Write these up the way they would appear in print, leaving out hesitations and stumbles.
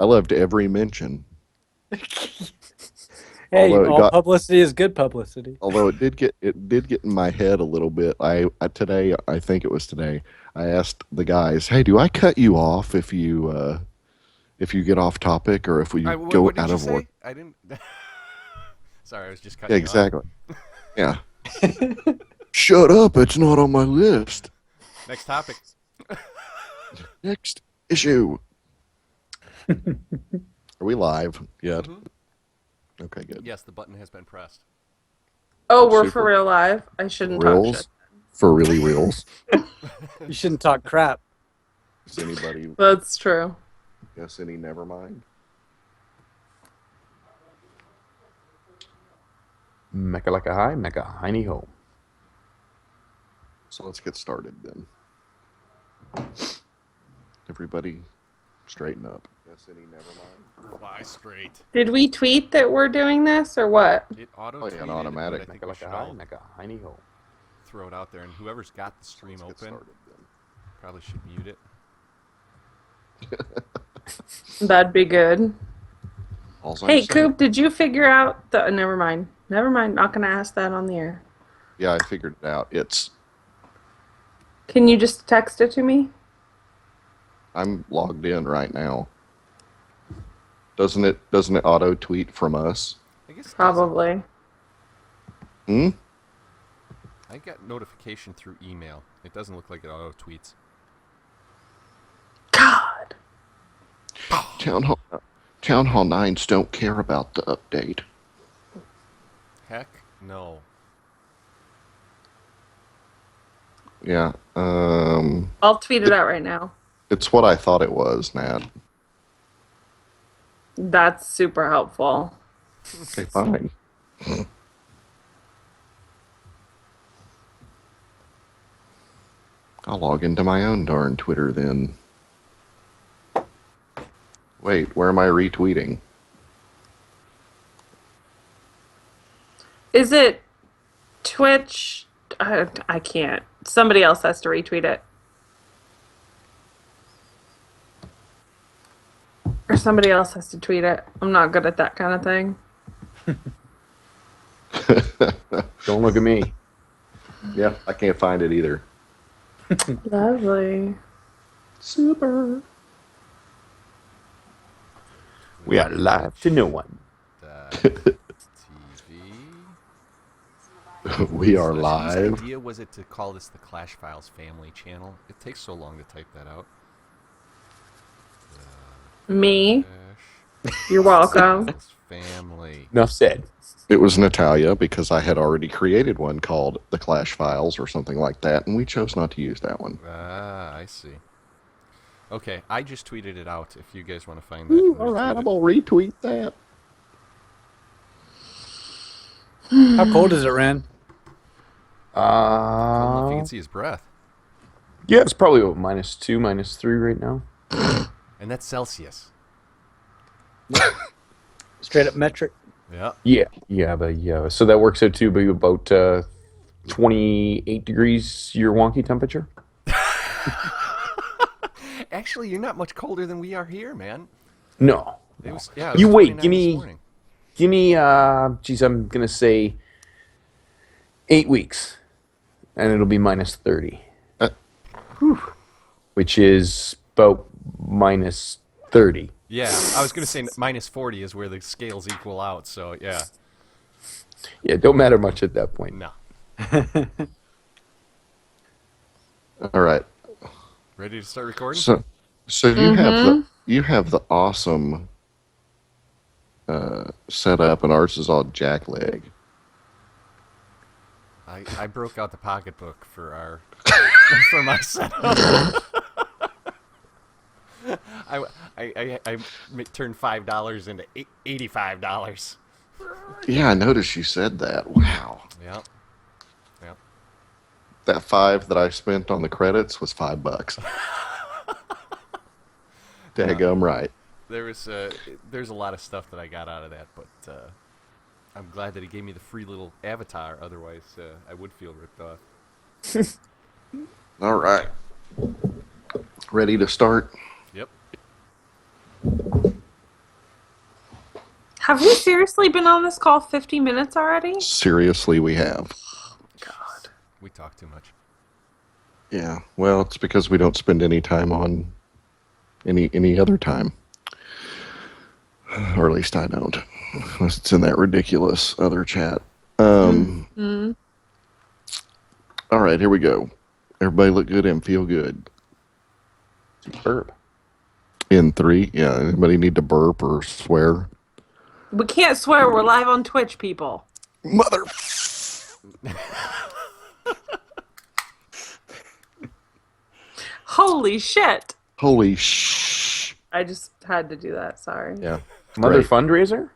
I loved every mention. Hey, Although it all got publicity is good publicity. although it did get in my head a little bit. I today I think it was today. I asked the guys, "Hey, do I cut you off if you get off topic or if we go What did out you of order?" say? I didn't. Sorry, I was just Yeah, cutting you off. exactly. Yeah. Shut up! It's not on my list. Next topic. Next issue. Are we live yet? Mhm. Okay, good. Yes, the button has been pressed. Oh, we're for Super. real live. I shouldn't talk shit. Reels for really reals. You shouldn't talk crap. Does anybody That's true. guess any? Never mind. Mecca like a high, Mecca hiney ho. So let's get started then. Everybody, straighten up. Guess any? Never mind. Fly straight. Did we tweet that we're doing this or what? It auto Oh, yeah, an automatic. I think Mecca we like should a high, all Mecca hiney ho. throw it out there, and whoever's got the stream Let's get open started then. probably should mute it. That'd be good. All's I'm Hey, saying- Coop, did you figure out the? Never mind. Never mind. Not gonna ask that on the air. Yeah, I figured it out. Can you just text it to me? I'm logged in right now. Doesn't it auto tweet from us? I guess it doesn't. Probably. Hmm? I got notification through email. It doesn't look like it auto tweets. God. Town Hall 9s don't care about the update. Heck no. Yeah. I'll tweet it out right now. It's what I thought it was, Nat. That's super helpful. Okay, fine. I'll log into my own darn Twitter then. Wait, where am I retweeting? Is it Twitch? I can't. Somebody else has to retweet it. Or somebody else has to tweet it. I'm not good at that kind of thing. Don't look at me. Yeah, I can't find it either. Lovely. Super. We are live to no one. TV. We are Whose live. idea was it to call this the Clash Files Family Channel? It takes so long to type that out. Me. Clash You're welcome. Files Family. Enough said. It was Natalia because I had already created one called The Clash Files or something like that, and we chose not to use that one. Ah, I see. Okay, I just tweeted it out. If you guys want to find that, Ooh, and all right, retweet I'm it. gonna retweet that. How cold is it, Ran? I don't know if you can see his breath, Yeah, it's probably about -2, -3 right now. and that's Celsius. Straight up metric. Yeah. Yeah. So that works out to be about 28 degrees your wonky temperature. Actually, you're not much colder than we are here, man. No. It was, yeah. It You was wait, 29 give this me- morning. Give me, geez, I'm gonna say 8 weeks, and it'll be -30, Uh. which is about -30. Yeah, I was gonna say -40 is where the scales equal out. So yeah, Yeah, it don't matter much at that point. no. All right. Ready to start recording? So you have the awesome setup, and ours is all jackleg. I broke out the pocketbook for our for my setup. I turned $5 into $85. Yeah, I noticed you said that. Wow. Yep. Yep. That 5 that I spent on the credits was $5. Daggum right. There's a lot of stuff that I got out of that, but I'm glad that he gave me the free little avatar. Otherwise, I would feel ripped off. All right. Ready to start? Yep. Have we seriously been on this call 50 minutes already? Seriously, we have. God. We talk too much. Yeah. Well, it's because we don't spend any time on any other time. Or at least I don't. Unless it's in that ridiculous other chat. Mm. All right, here we go. Everybody look good and feel good. Burp. In 3. Yeah, anybody need to burp or swear? We can't swear. We're live on Twitch, people. Mother. Holy shit. Holy shh. I just had to do that. Sorry. Yeah. Mother Right. fundraiser?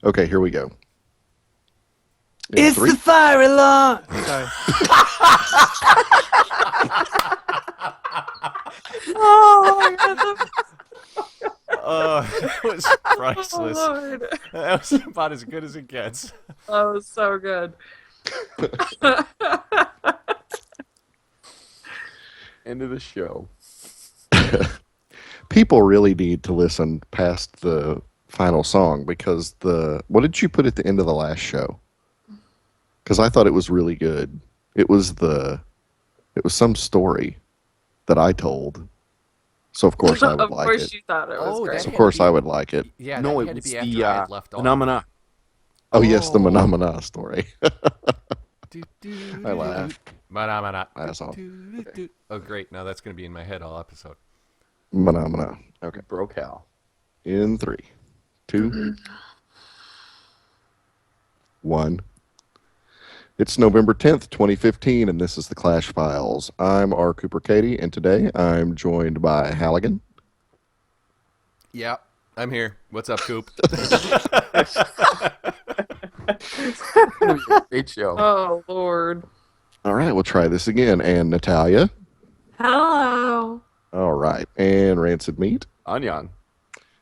Okay, here we go. In It's 3. the fire alarm. Sorry. Oh my god. That was priceless. Oh, Lord. That was about as good as it gets. That was so good. End of the show. People really need to listen past the final song because what did you put at the end of the last show? Because I thought it was really good. It was some story that I told. So of course I would Of like course it. you thought it was Oh, great. that So of had course to be- I would like it. Yeah, No, that it had to was be after the I had left off. phenomena. Oh yes, the Oh. Phenomena story. I laughed. That's all. Oh, great. Now that's going to be in my head all episode. Phenomena. Okay. Broke Hal. In 3, 2, 1. It's November 10th, 2015, and this is the Clash Files. I'm R. Cooper Cady, and today I'm joined by Halligan. Yeah, I'm here. What's up, Coop? Great show. Oh, Lord. All right, we'll try this again. And Natalia. Hello. All right. And Rancid Meat. Anyan.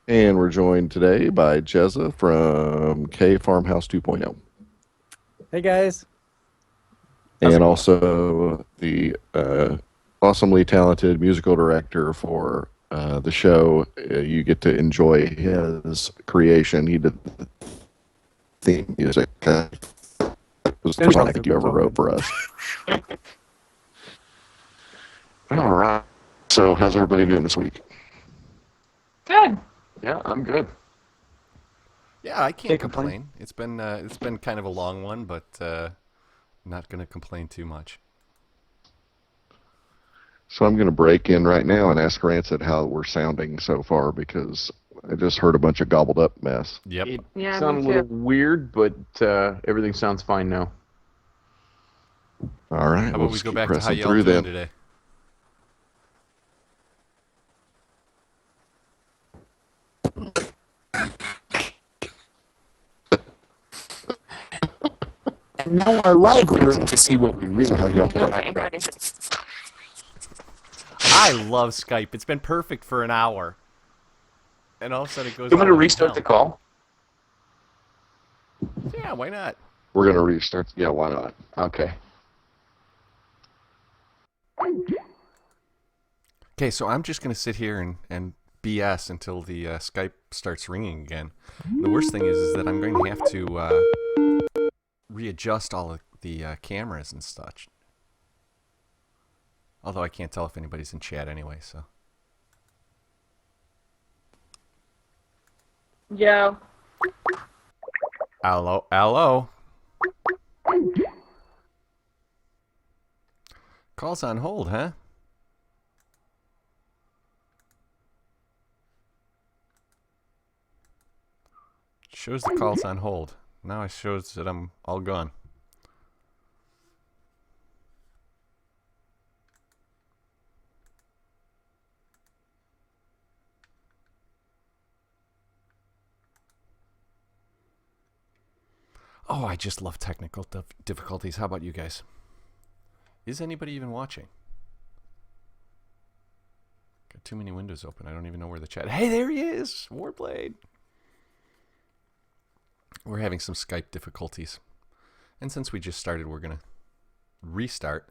And we're joined today by Jezza from K Farmhouse 2.0. Hey guys. How's it And going? also the awesomely talented musical director for the show. You get to enjoy his creation. He did the theme music. It was the first one I think you ever wrote for us. All right. So how's everybody doing this week? Good. Yeah, I'm good. Yeah, I can't Can't complain. complain. It's been kind of a long one, but not going to complain too much. So I'm going to break in right now and ask Rancid how we're sounding so far because I just heard a bunch of gobbled up mess. Yep. It Yeah, sounded a me too. little weird, but everything sounds fine now. All right. How we'll about we just go keep back to how pressing y'all through doing then. today? And now our live room to see what we really have. I love Skype. It's been perfect for an hour. And all of a sudden it goes You want to all restart down. the call? Yeah, why not? We're going to restart. Yeah, why not? Okay. Okay, so I'm just going to sit here and BS until the Skype starts ringing again. The worst thing is that I'm going to have to readjust all of the cameras and such. Although I can't tell if anybody's in chat anyway, so. Yeah. Hello, hello. Call's on hold, huh? Shows the call's on hold. Now it shows that I'm all gone. Oh, I just love technical difficulties. How about you guys? Is anybody even watching? Got too many windows open. I don't even know where the chat. Hey, there he is! Warblade! We're having some Skype difficulties. And since we just started, we're going to restart.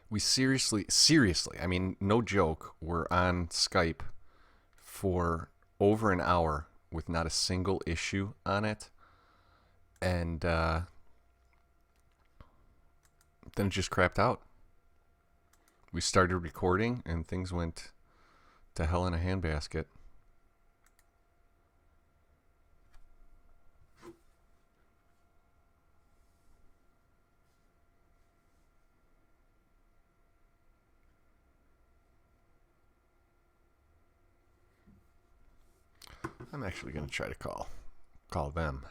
We seriously, I mean, no joke, we're on Skype for over an hour with not a single issue on it. And then it just crapped out. We started recording and things went to hell in a handbasket. I'm actually going to try to call them.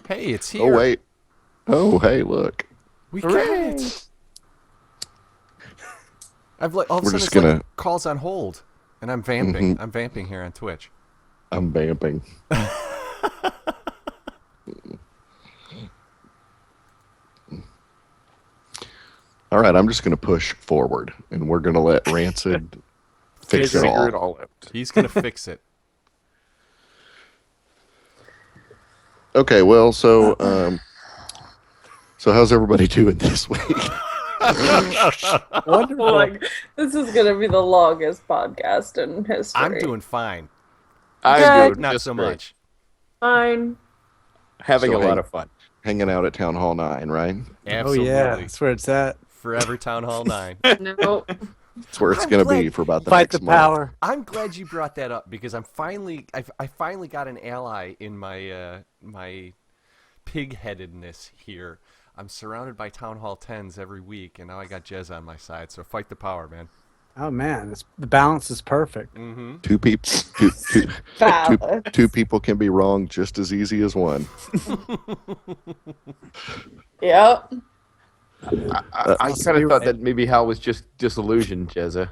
Hey, it's here. Oh wait. Oh hey, look. We got it. I've like all of a We're sudden just it's gonna- like calls on hold, and I'm vamping. I'm vamping here on Twitch. I'm vamping. All right, I'm just going to push forward, and we're going to let Rancid fix it Figure all. it all out. He's gonna fix it. Okay, well, so how's everybody doing this week? Wonderful. Like, this is gonna be the longest podcast in history. I'm doing fine. I'm Good. good. Not Just so great. much. fine. Having So a lot of fun. Hanging out at Town Hall 9, right? Oh Absolutely. yeah, that's where it's at. Forever Town Hall 9. No. That's where it's I'm going to be glad- for about the Fight next the month. power. I'm glad you brought that up because I finally got an ally in my my pig-headedness here. I'm surrounded by Town Hall 10s every week, and now I got Jez on my side. So fight the power, man. Oh man, the balance is perfect. Mm-hmm. Balance. Two people can be wrong just as easy as one. Yep. I kind of thought that maybe Hal was just disillusioned, Jezza.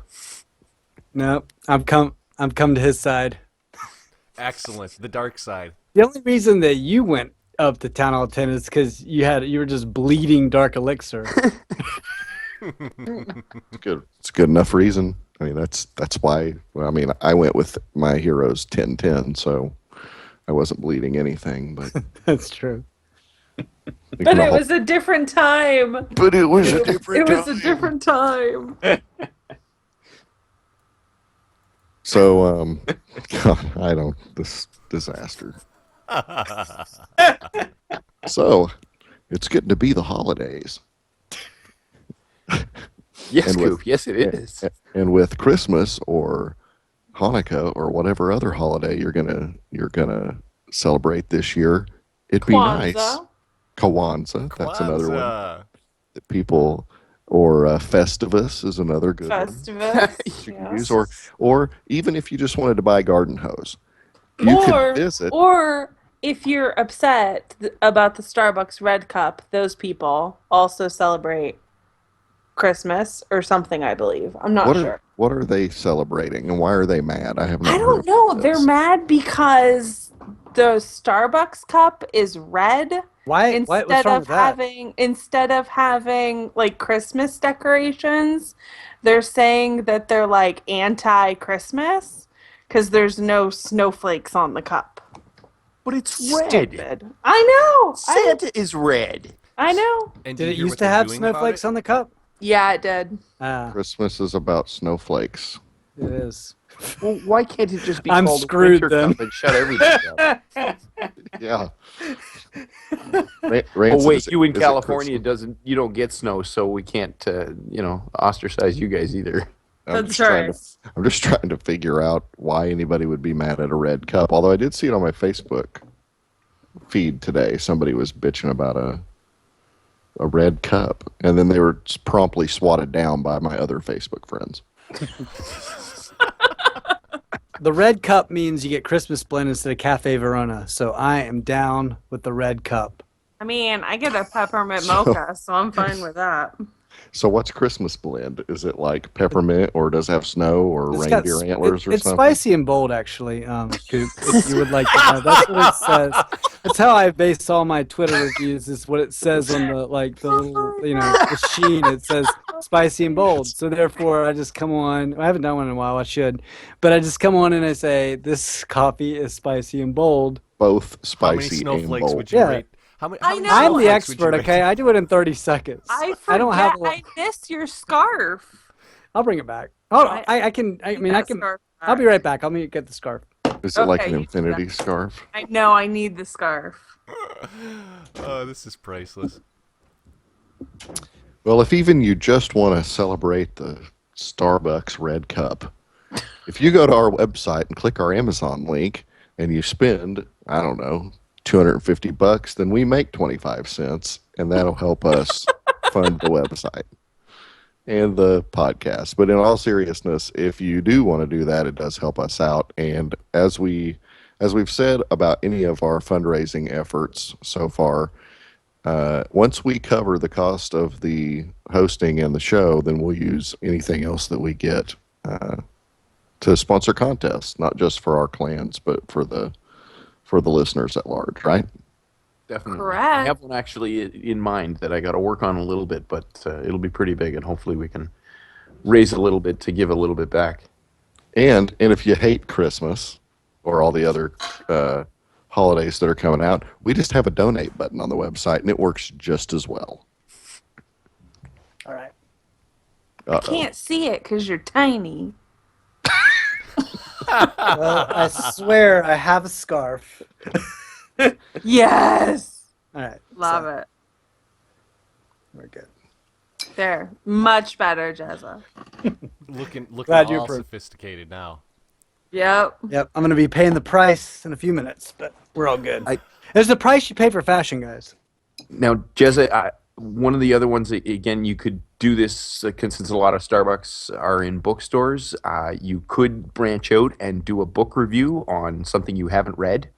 No, I'm come to his side. Excellent. The dark side. The only reason that you went up to Town Hall 10 is because you were just bleeding dark elixir. It's good. It's a good enough reason. I mean, that's why. Well, I mean, I went with my heroes 10-10, so I wasn't bleeding anything. But That's true. But it was a different time. But it was a different. It was a different time. So, God, I don't. This disaster. So, it's getting to be the holidays, Yes, And with- Coop. Yes, it is. and with Christmas or Hanukkah or whatever other holiday you're gonna celebrate this year, it'd be nice. Kwanzaa. Kwanzaa, that's another one Kwanzaa. that people, or Festivus is another good one. Festivus. You can yes. use, or even if you just wanted to buy a garden hose, you Or- could visit. Or if you're upset about the Starbucks Red Cup, those people also celebrate Christmas or something, I believe. I'm not sure. What are they celebrating and why are they mad? I have not I heard don't know. about They're this. mad because the Starbucks cup is red Why? What's instead wrong of with that? having like Christmas decorations. They're saying that they're like anti-Christmas because there's no snowflakes on the cup. But it's Stupid. I know. Santa is red. I know. And Did you it hear used what to they're have doing about snowflakes it? on the cup? Yeah, it did. Christmas is about snowflakes. It is. Well, why can't it just be I'm called screwed Winter then. Cup and shut everything up? Yeah. Oh wait, you in California you don't get snow, so we can't ostracize you guys either. That's right. I'm just trying to figure out why anybody would be mad at a red cup. Although I did see it on my Facebook feed today. Somebody was bitching about a red cup, and then they were promptly swatted down by my other Facebook friends. The red cup means you get Christmas blend instead of Cafe Verona. So I am down with the red cup. I mean, I get a peppermint mocha, so I'm fine with that. So what's Christmas blend? Is it like peppermint, or does it have snow or It's got reindeer antlers or it's something? spicy and bold, actually. Coop, if you would like to know, that's what it says. That's how I base all my Twitter reviews. Is what it says on the little the sheen. It says spicy and bold. So therefore, I just come on. I haven't done one in a while. I should, but I just come on and I say this coffee is spicy and bold. Both How many spicy and snowflakes bold. would you Yeah. rate? How many? I many know. I'm the snowflakes would you expert. rate? Okay, I do it in 30 seconds. I forget. I don't have. I miss your scarf. I'll bring it back. Oh, I can. I mean, I That can. scarf I'll be back. right back. I'll get the scarf. Is it like Okay, an you do that. infinity scarf? I know. I need the scarf. Oh, this is priceless. Well, if even you just want to celebrate the Starbucks Red Cup, if you go to our website and click our Amazon link and you spend, I don't know, $250, then we make 25 cents, and that'll help us fund the website and the podcast. But in all seriousness, if you do want to do that, it does help us out. And as we've said about any of our fundraising efforts so far, once we cover the cost of the hosting and the show, then we'll use anything else that we get to sponsor contests, not just for our clans, but for the listeners at large, right? Definitely. I Correct. have one actually in mind that I got to work on a little bit, but it'll be pretty big, and hopefully we can raise a little bit to give a little bit back. And if you hate Christmas or all the other holidays that are coming out, we just have a donate button on the website, and it works just as well. All right. Uh-oh. Can't see it because you're tiny. Well, I swear I have a scarf. Yes. All right. Love so, it. We're good. There. Much better, Jezza. Looking Glad you all approved. sophisticated now. Yep. Yep. I'm going to be paying the price in a few minutes, but we're all good. There's the price you pay for fashion, guys. Now, Jezza, one of the other ones, again, you could do this since a lot of Starbucks are in bookstores. You could branch out and do a book review on something you haven't read.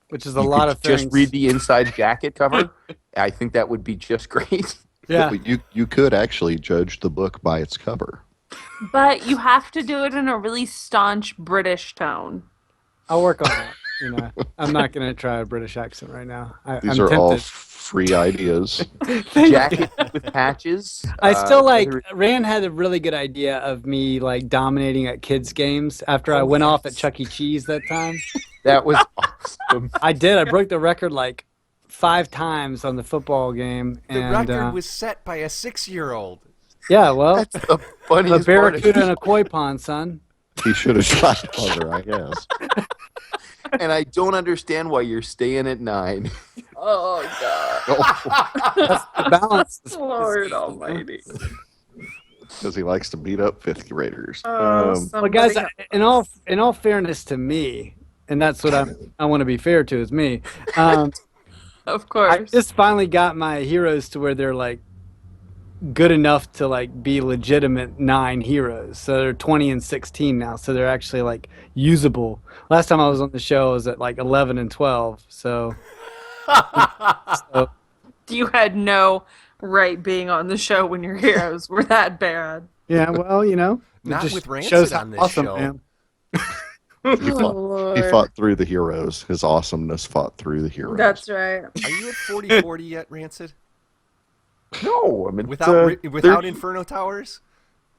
Which is a You lot could of things. just read the inside jacket cover. I think that would be just great. Yeah. But you could actually judge the book by its cover. But you have to do it in a really staunch British tone. I'll work on that. I'm not going to try a British accent right now. These I'm are all tempted. free ideas. Jacket with patches. I still like. whether- Rand had a really good idea of me like dominating at kids' games after I went off at Chuck E. Cheese that time. That was awesome. I did. I broke the record like 5 times on the football game. The And, record was set by a 6-year-old. yeah, well, That's the a funniest part. barracuda and a koi pond, son. He should have shot harder, I guess. And I don't understand why you're staying at 9. Oh, God. The balance. Lord Almighty. Because he likes to beat up 5th graders. Well, guys, in all fairness to me, and that's what I want to be fair to is me. Of I course. just finally got my heroes to where they're like good enough to like be legitimate 9 heroes. So they're 20 and 16 now. So they're actually like usable. Last time I was on the show, I was at like 11 and 12. So, You had no right being on the show when your heroes were that bad. yeah, well, it Not just with Rancid shows how on this awesome show. I am. He fought through the heroes. His awesomeness fought through the heroes. That's right. Are you at 40-40 yet, Rancid? No, I mean, Without 30 Inferno Towers?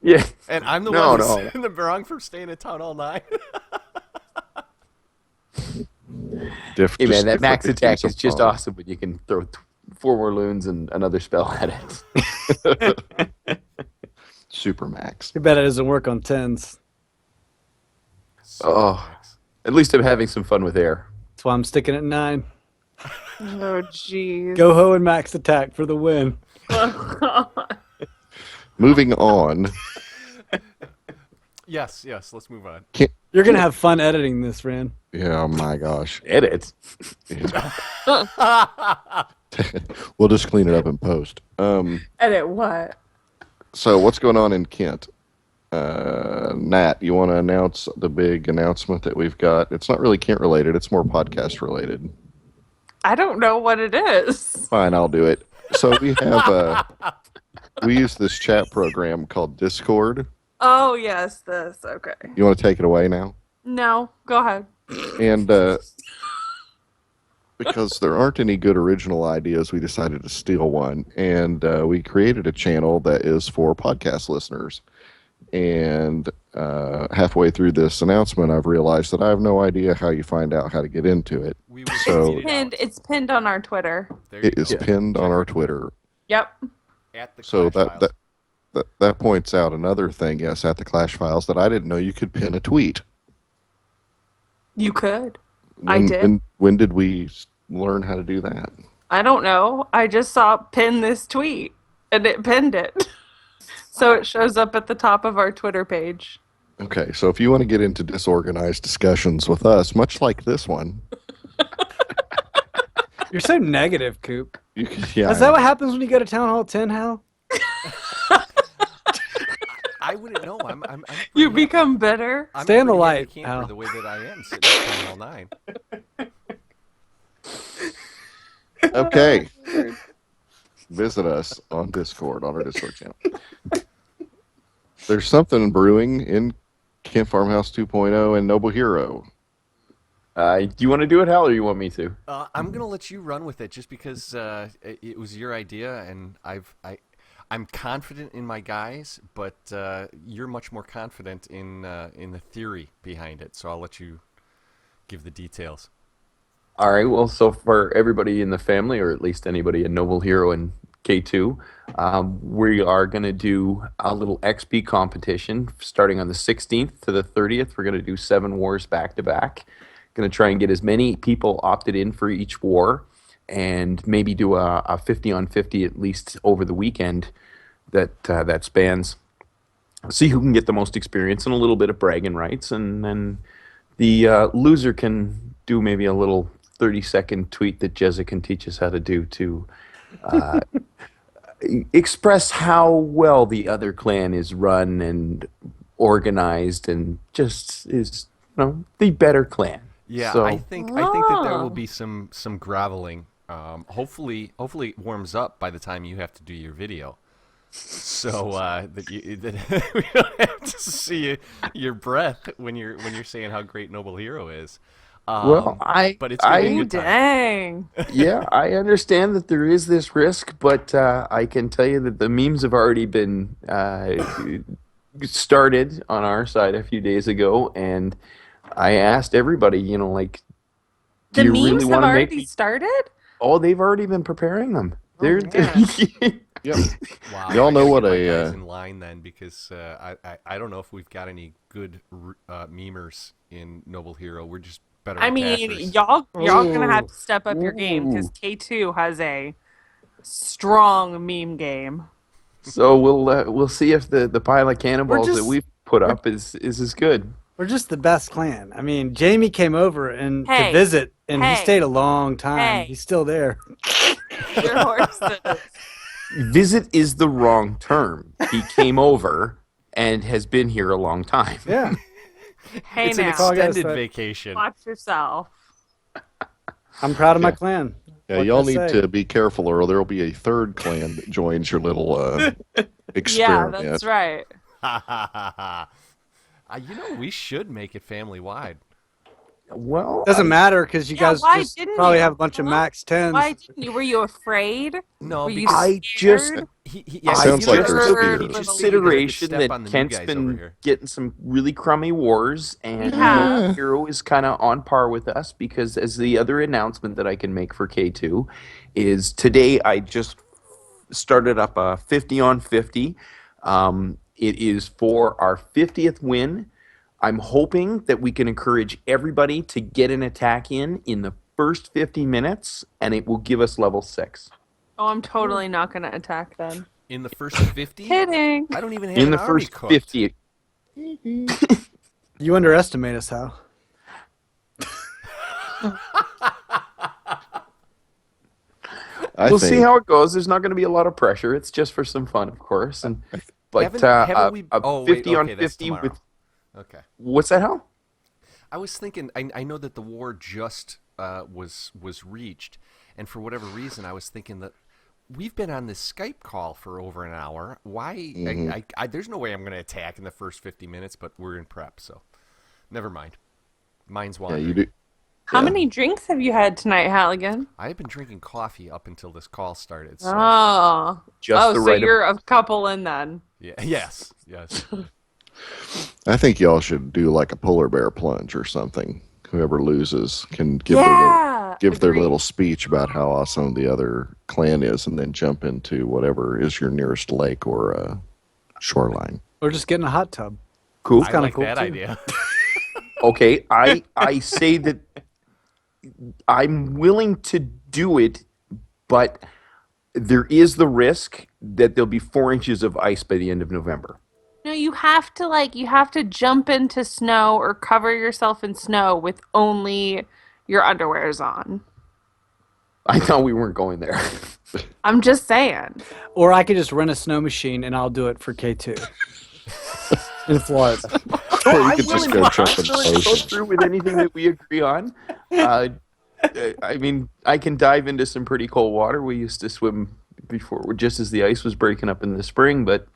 Yeah. And I'm the No, one no. who's in the wrong for staying in town all night. Hey, man, that max different attack victims is just of fun. awesome when you can throw 4 more loons and another spell at it. Super max. Too bad it doesn't work on 10s. Oh. At least I'm having some fun with air. That's why I'm sticking at 9. Oh, jeez. Go ho and max attack for the win. Moving on. Yes, let's move on. You're going to have fun editing this, Ran. Yeah, oh my gosh. Edit. We'll just clean it up in post. Edit what? So what's going on in Kent? Nat, you want to announce the big announcement that we've got? It's not really Kent related. It's more podcast related. I don't know what it is. Fine, I'll do it. So we have we use this chat program called Discord. Oh yes, this. Okay. You want to take it away now? No, go ahead. And because there aren't any good original ideas, we decided to steal one, and we created a channel that is for podcast listeners. And halfway through this announcement, I've realized that I have no idea how you find out how to get into it. We will So- tweet it Pinned. out. It's pinned on our Twitter. There you It is go. pinned on our Twitter. Yep. At the So Clash that, Files. that points out another thing, yes, at the Clash Files, that I didn't know you could pin a tweet. You could. I did. When did we learn how to do that? I don't know. I just saw pin this tweet and it pinned it. So it shows up at the top of our Twitter page. Okay, so if you want to get into disorganized discussions with us, much like this one, You're so negative, Coop. you can, yeah, Is that what happens when you go to Town Hall 10, Hal? I wouldn't know. I'm You pretty- become bitter. I'm Stay a in the pretty light, happy camper Al. the way that I am sitting at Town Hall 9. okay. Visit us on Discord, on our Discord channel. There's something brewing in Camp Farmhouse 2.0 and Noble Hero. Do you want to do it, Hal, or you want me to? I'm gonna let you run with it just because it was your idea, and I'm confident in my guys, but you're much more confident in the theory behind it. So I'll let you give the details. All right. Well, so for everybody in the family, or at least anybody in Noble Hero and K2, we are going to do a little XP competition starting on the 16th to the 30th. We're going to do 7 wars back to back. Going to try and get as many people opted in for each war, and maybe do a 50 on 50 at least over the weekend that spans. See who can get the most experience and a little bit of bragging rights, and then the loser can do maybe a little 30-second tweet that Jezza can teach us how to do to express how well the other clan is run and organized and just is, the better clan. Yeah, So- I think that there will Oh. be some groveling. Hopefully it warms up by the time you have to do your video, so that we don't have to see your breath when you're saying how great Noble Hero is. Well, but it's gonna be a Ooh, good time. dang. Yeah, I understand that there is this risk, but I can tell you that the memes have already been started on our side a few days ago, and I asked everybody, do The you memes really have want to already make? started? Oh, they've already been preparing them. Oh, Yep. Wow, Y'all I know gotta what get my a, guys in line then, because I don't know if we've got any good memers in Noble Hero. We're just better. I mean, attackers. y'all gonna have Ooh. to step up your game because Ooh. K2 has a strong meme game. So we'll see if the pile of cannonballs that just- we've put up is as good. We're just the best clan. I mean, Jamie came over and Hey. to visit, and he Hey. stayed a long time. Hey. He's still there. Your horses. Visit is the wrong term. He came over and has been here a long time. Yeah. Hey it's an now, all I gotta extended say. vacation. watch yourself. I'm proud of my Yeah. clan. Yeah, What y'all can I need say? to be careful, or there will be a third clan that joins your little Yeah, experiment. that's right. We should make it family wide. Well, Doesn't matter because you Yeah, guys why just didn't probably you? have a bunch of Huh? max 10s. Why didn't you? Were you afraid? No, Were you because I scared? just- yeah, Sounds you know, like he there's just- fears. he just figured he could consideration step that on the new Kent's guys over been here. getting some really crummy wars, and Yeah. Hero is kind of on par with us because, as the other announcement that I can make for K2 is today I just started up a 50 on 50. It is for our 50th win. I'm hoping that we can encourage everybody to get an attack in the first 50 minutes, and it will give us level 6. Oh, I'm totally not gonna attack then. In the first 50, Kidding. I don't even have In an the army first cooked. 50. You underestimate us, Hal. We'll see how it goes. There's not going to be a lot of pressure. It's just for some fun, of course. And but Haven't we? a Oh, wait, 50 on okay, that's 50 tomorrow. with Okay. what's that? How? I was thinking. I know that the war just was reached, and for whatever reason, I was thinking that we've been on this Skype call for over an hour. Why? Mhm. There's no way I'm going to attack in the first 50 minutes, but we're in prep, so never mind. Mine's Yeah, wandering. you do. How Yeah. many drinks have you had tonight, Halligan? I've been drinking coffee up until this call started. So Oh. Just the so right you're a couple in then. yeah, yes. I think y'all should do like a polar bear plunge or something. Whoever loses can give their Agreed. little speech about how awesome the other clan is, and then jump into whatever is your nearest lake or shoreline. Or just get in a hot tub. Cool. I kinda like cool, that too. idea. Okay, I say that I'm willing to do it, but there is the risk that there'll be 4 inches of ice by the end of November. No, you have to jump into snow or cover yourself in snow with only your underwears on. I thought we weren't going there. I'm just saying. Or I could just rent a snow machine and I'll do it for K2 in Florida. Or you could just go jump in the Go ocean. through with anything that we agree on. I mean, I can dive into some pretty cold water. We used to swim before, just as the ice was breaking up in the spring, but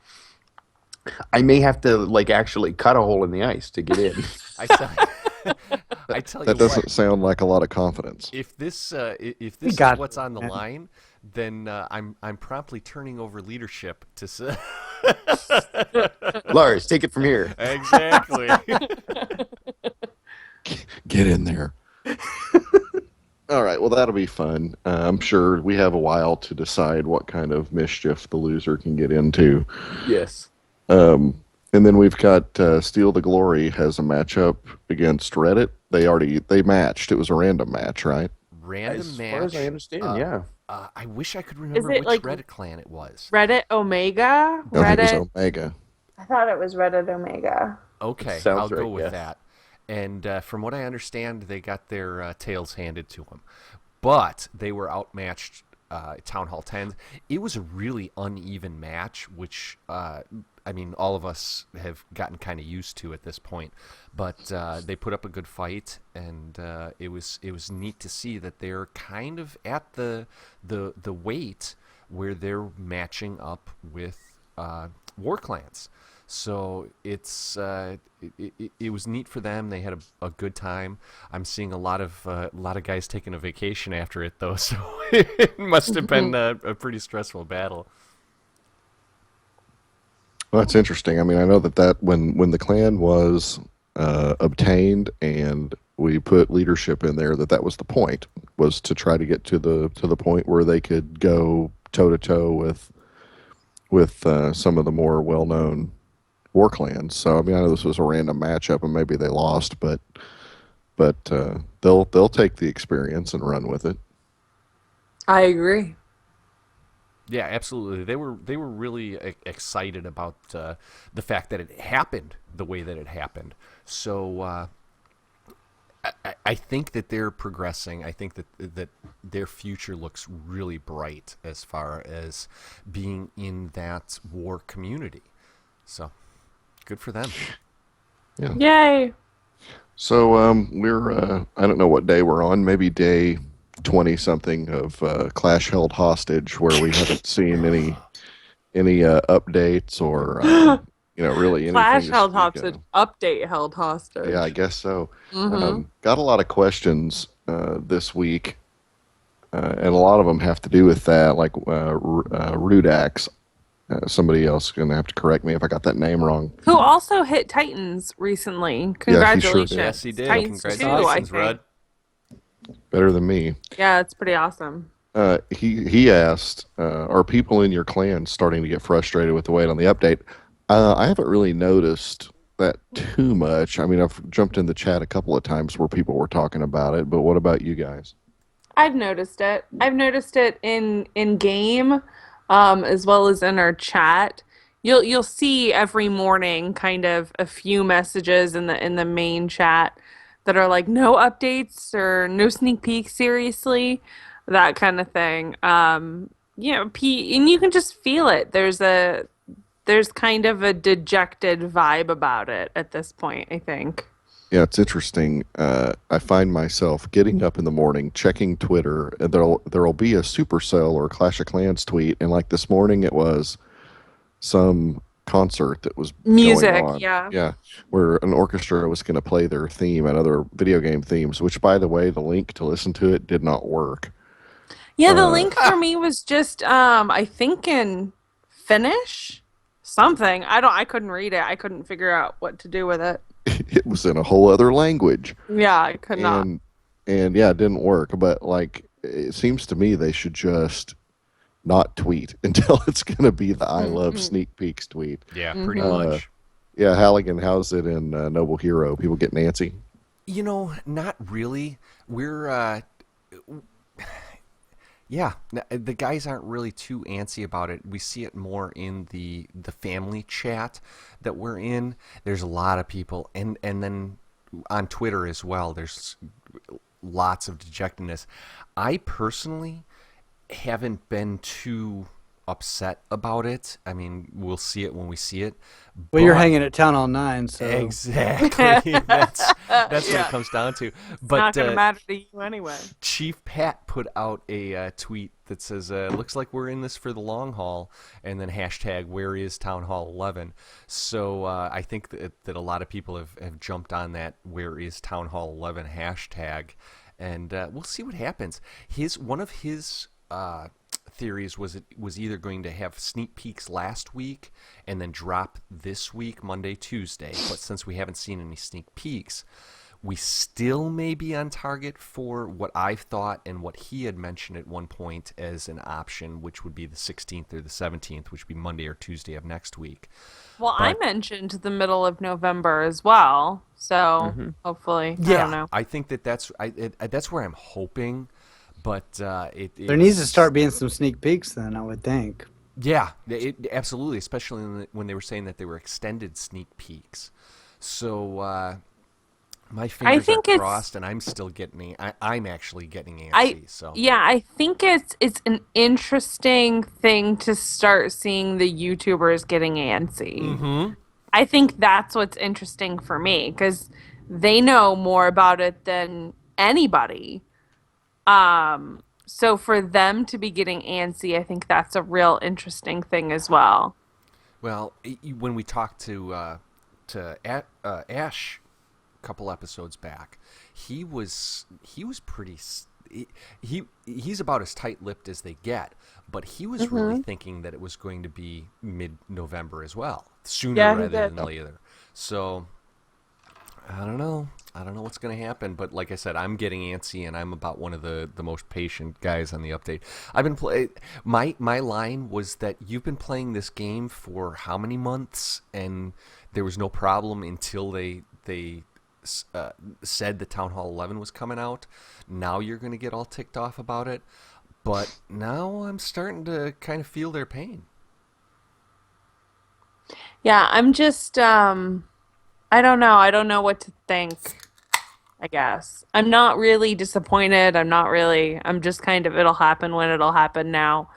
I may have to like actually cut a hole in the ice to get in. I tell, I tell you That doesn't what. sound like a lot of confidence. If this is got what's it, on the man. line, then I'm promptly turning over leadership to. Lars, take it from here. Exactly. Get in there. All right, well, that'll be fun. I'm sure we have a while to decide what kind of mischief the loser can get into. Yes. And then we've got Steal the Glory has a matchup against Reddit. They matched. It was a random match, right? Random As match. far as I understand, yeah. I wish I could remember it which like- Reddit clan it was. Reddit Omega? I think it Reddit. was Omega. I thought it was Reddit Omega. Okay, Sounds I'll go right, with yes. that. And from what I understand, they got their tails handed to them. But they were outmatched at Town Hall 10. It was a really uneven match, which, I mean, all of us have gotten kind of used to at this point. But they put up a good fight, and it was neat to see that they're kind of at the weight where they're matching up with war clans. So it was neat for them. They had a good time. I'm seeing a lot of guys taking a vacation after it though, so it must have been a pretty stressful battle. Well, that's interesting. I mean, I know that when the clan was obtained and we put leadership in there, that was the point, was to try to get to the point where they could go toe to toe with some of the more well known war clans. So I mean, I know this was a random matchup and maybe they lost, but they'll take the experience and run with it. I agree. Yeah, absolutely. They were really excited about the fact that it happened the way that it happened. So I think that they're progressing. I think that their future looks really bright as far as being in that war community. So good for them. Yay. So we're I don't know what day we're on, maybe day 20 something of Clash Held Hostage, where we haven't seen any updates or really anything. Flash to held speak hostage. of. Update held hostage. Yeah, I guess so. Mhm. Got a lot of questions this week, and a lot of them have to do with that, like Rudax. Somebody else is going to have to correct me if I got that name wrong. Who also hit Titans recently. Yeah, he sure Congratulations. did. Yes, he did. Titans 2, I Congratulations, think. Rudd. Better than me. Yeah, it's pretty awesome. He asked, are people in your clan starting to get frustrated with the wait on the update? I haven't really noticed that too much. I mean, I've jumped in the chat a couple of times where people were talking about it, but what about you guys? I've noticed it. I've noticed it in game, as well as in our chat. You'll see every morning kind of a few messages in the main chat that are like no updates or no sneak peek, seriously, that kind of thing. And you can just feel it. There's kind of a dejected vibe about it at this point, I think. Yeah, it's interesting. I find myself getting up in the morning, checking Twitter, and there'll be a Supercell or Clash of Clans tweet, and like this morning, it was some concert that was going Music, on. yeah. Yeah, where an orchestra was going to play their theme and other video game themes. Which, by the way, the link to listen to it did not work. Yeah, the Uh, link for me was just I think in Finnish, something. I couldn't read it. I couldn't figure out what to do with it. it was in a whole other language, Yeah, I could not. and yeah, it didn't work. But like, it seems to me they should just not tweet until it's going to be the I love sneak peeks tweet. Yeah, pretty Mhm. much. Yeah, Halligan, how's it in Noble Hero? People getting antsy? You know, not really. We're yeah, the guys aren't really too antsy about it. We see it more in the family chat that we're in. There's a lot of people, and then on Twitter as well. There's lots of dejectedness. I personally haven't been too upset about it. I mean, we'll see it when we see it. Well, you're but- hanging at Town Hall 9, so Exactly. That's what it comes down to. It's But not going to matter to you anyway. Chief Pat put out a tweet that says, "Looks like we're in this for the long haul," and then hashtag Where is Town Hall 11. So I think that a lot of people have jumped on that Where is Town Hall 11 hashtag, and we'll see what happens. One of his theories was it was either going to have sneak peeks last week and then drop this week, Monday, Tuesday. But since we haven't seen any sneak peeks, we still may be on target for what I've thought and what he had mentioned at one point as an option, which would be the 16th or the 17th, which would be Monday or Tuesday of next week. Well, I mentioned the middle of November as well, so hopefully, I don't know. I think that's where I'm hoping, but there needs to start being some sneak peeks then, I would think. Yeah, absolutely, especially when they were saying that they were extended sneak peeks. So my fingers think are it's- crossed, and I'm still getting. I'm actually getting antsy. So Yeah, I think it's an interesting thing to start seeing the YouTubers getting antsy. Mhm. I think that's what's interesting for me because they know more about it than anybody. So for them to be getting antsy, I think that's a real interesting thing as well. Well, when we talked to Ash a couple episodes back, he was pretty. He's about as tight-lipped as they get, but he was really thinking that it was going to be mid-November as well, sooner Yeah, he rather did. than later. So I don't know. I don't know what's going to happen, but like I said, I'm getting antsy, and I'm about one of the most patient guys on the update. I've been my line was that you've been playing this game for how many months, and there was no problem until they said the Town Hall 11 was coming out. Now you're going to get all ticked off about it, but now I'm starting to kind of feel their pain. Yeah, I'm just I don't know. I don't know what to think, I guess. I'm not really disappointed. I'm just kind of it'll happen when it'll happen now.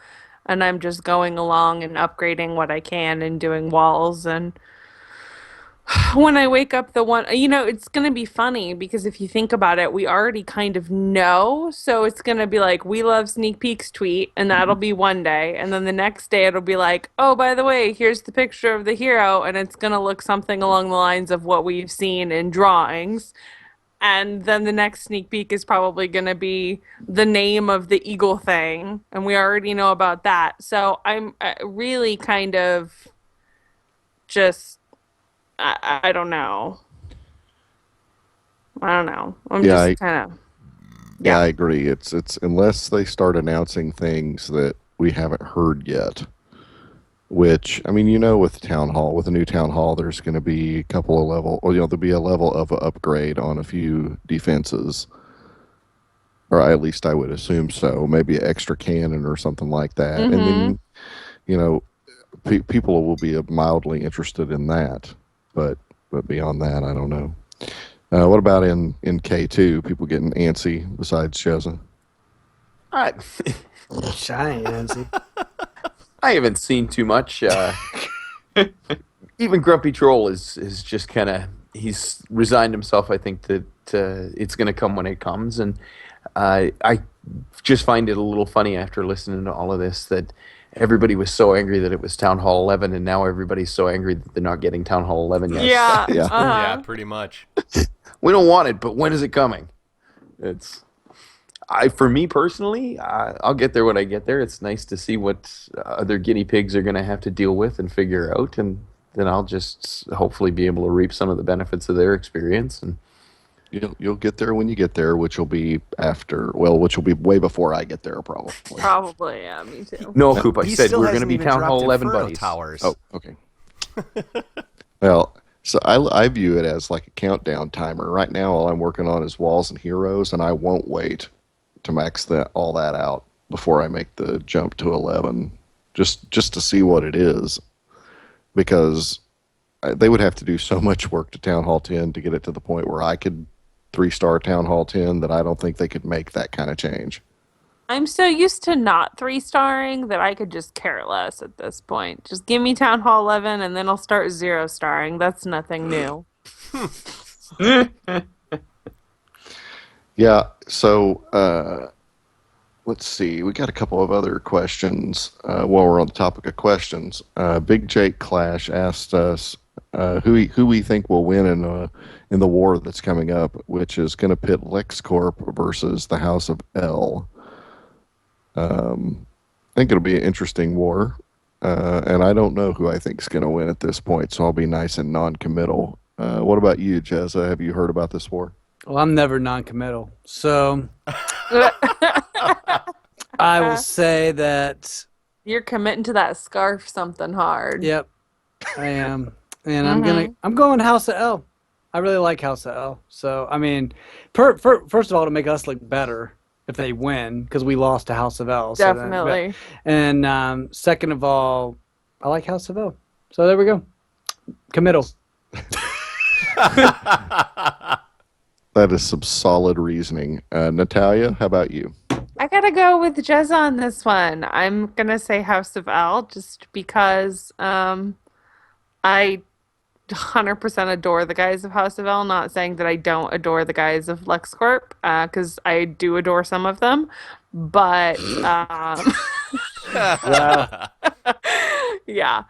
And I'm just going along and upgrading what I can and doing walls and when I wake up it's going to be funny because if you think about it, we already kind of know. So it's going to be like, we love sneak peeks tweet, and that'll be one day. And then the next day it'll be like, oh, by the way, here's the picture of the hero. And it's going to look something along the lines of what we've seen in drawings. And then the next sneak peek is probably going to be the name of the eagle thing. And we already know about that. So I'm really kind of just. I don't know. I don't know. I'm Yeah, just kind of. Yeah, Yeah. I agree. It's unless they start announcing things that we haven't heard yet. Which I mean, with a new town hall, there's going to be a couple of there'll be a level of upgrade on a few defenses, or at least I would assume so. Maybe an extra cannon or something like that, and then people will be mildly interested in that. But beyond that, I don't know. What about in K2? People getting antsy besides Sheza? Shiny, Nancy. I haven't seen too much. Even Grumpy Troll is just kind of he's resigned himself. I think that it's going to come when it comes, and I just find it a little funny after listening to all of this that everybody was so angry that it was Town Hall 11, and now everybody's so angry that they're not getting Town Hall 11 yet. Yeah. Yeah. Yeah, pretty much. We don't want it, but when is it coming? For me personally, I'll get there when I get there. It's nice to see what other guinea pigs are going to have to deal with and figure out, and then I'll just hopefully be able to reap some of the benefits of their experience. And You'll get there when you get there, which will be which will be way before I get there, probably. Probably, yeah, me too. no, Coop, I He said still we're going to hasn't be even Town dropped Hall 11 Inferno buddies. Towers. Oh, okay. Well, so I view it as like a countdown timer. Right now, all I'm working on is Walls and Heroes, and I won't wait to max all that out before I make the jump to 11, just to see what it is, because they would have to do so much work to Town Hall 10 to get it to the point where I could 3-star Town Hall 10 that I don't think they could make that kind of change. I'm so used to not 3-starring that I could just care less at this point. Just give me Town Hall 11 and then I'll start 0-starring. That's nothing new. Yeah, so let's see. We got a couple of other questions while we're on the topic of questions. Big Jake Clash asked us who we think will win in the war that's coming up, which is going to pit LexCorp versus the House of L. I think it'll be an interesting war, and I don't know who I think is going to win at this point, so I'll be nice and non-committal. What about you, Jezza? Have you heard about this war? Well, I'm never non-committal, so I will say that. You're committing to that scarf something hard. Yep, I am, and I'm going House of L. I really like House of L. So I mean, first of all, to make us look better if they win, because we lost to House of L. So Definitely. and second of all, I like House of L. So there we go. Committal. That is some solid reasoning. Natalia, how about you? I gotta go with Jezza on this one. I'm gonna say House of L just because I 100% adore the guys of House of L. Not saying that I don't adore the guys of LexCorp, because I do adore some of them, but Wow. yeah.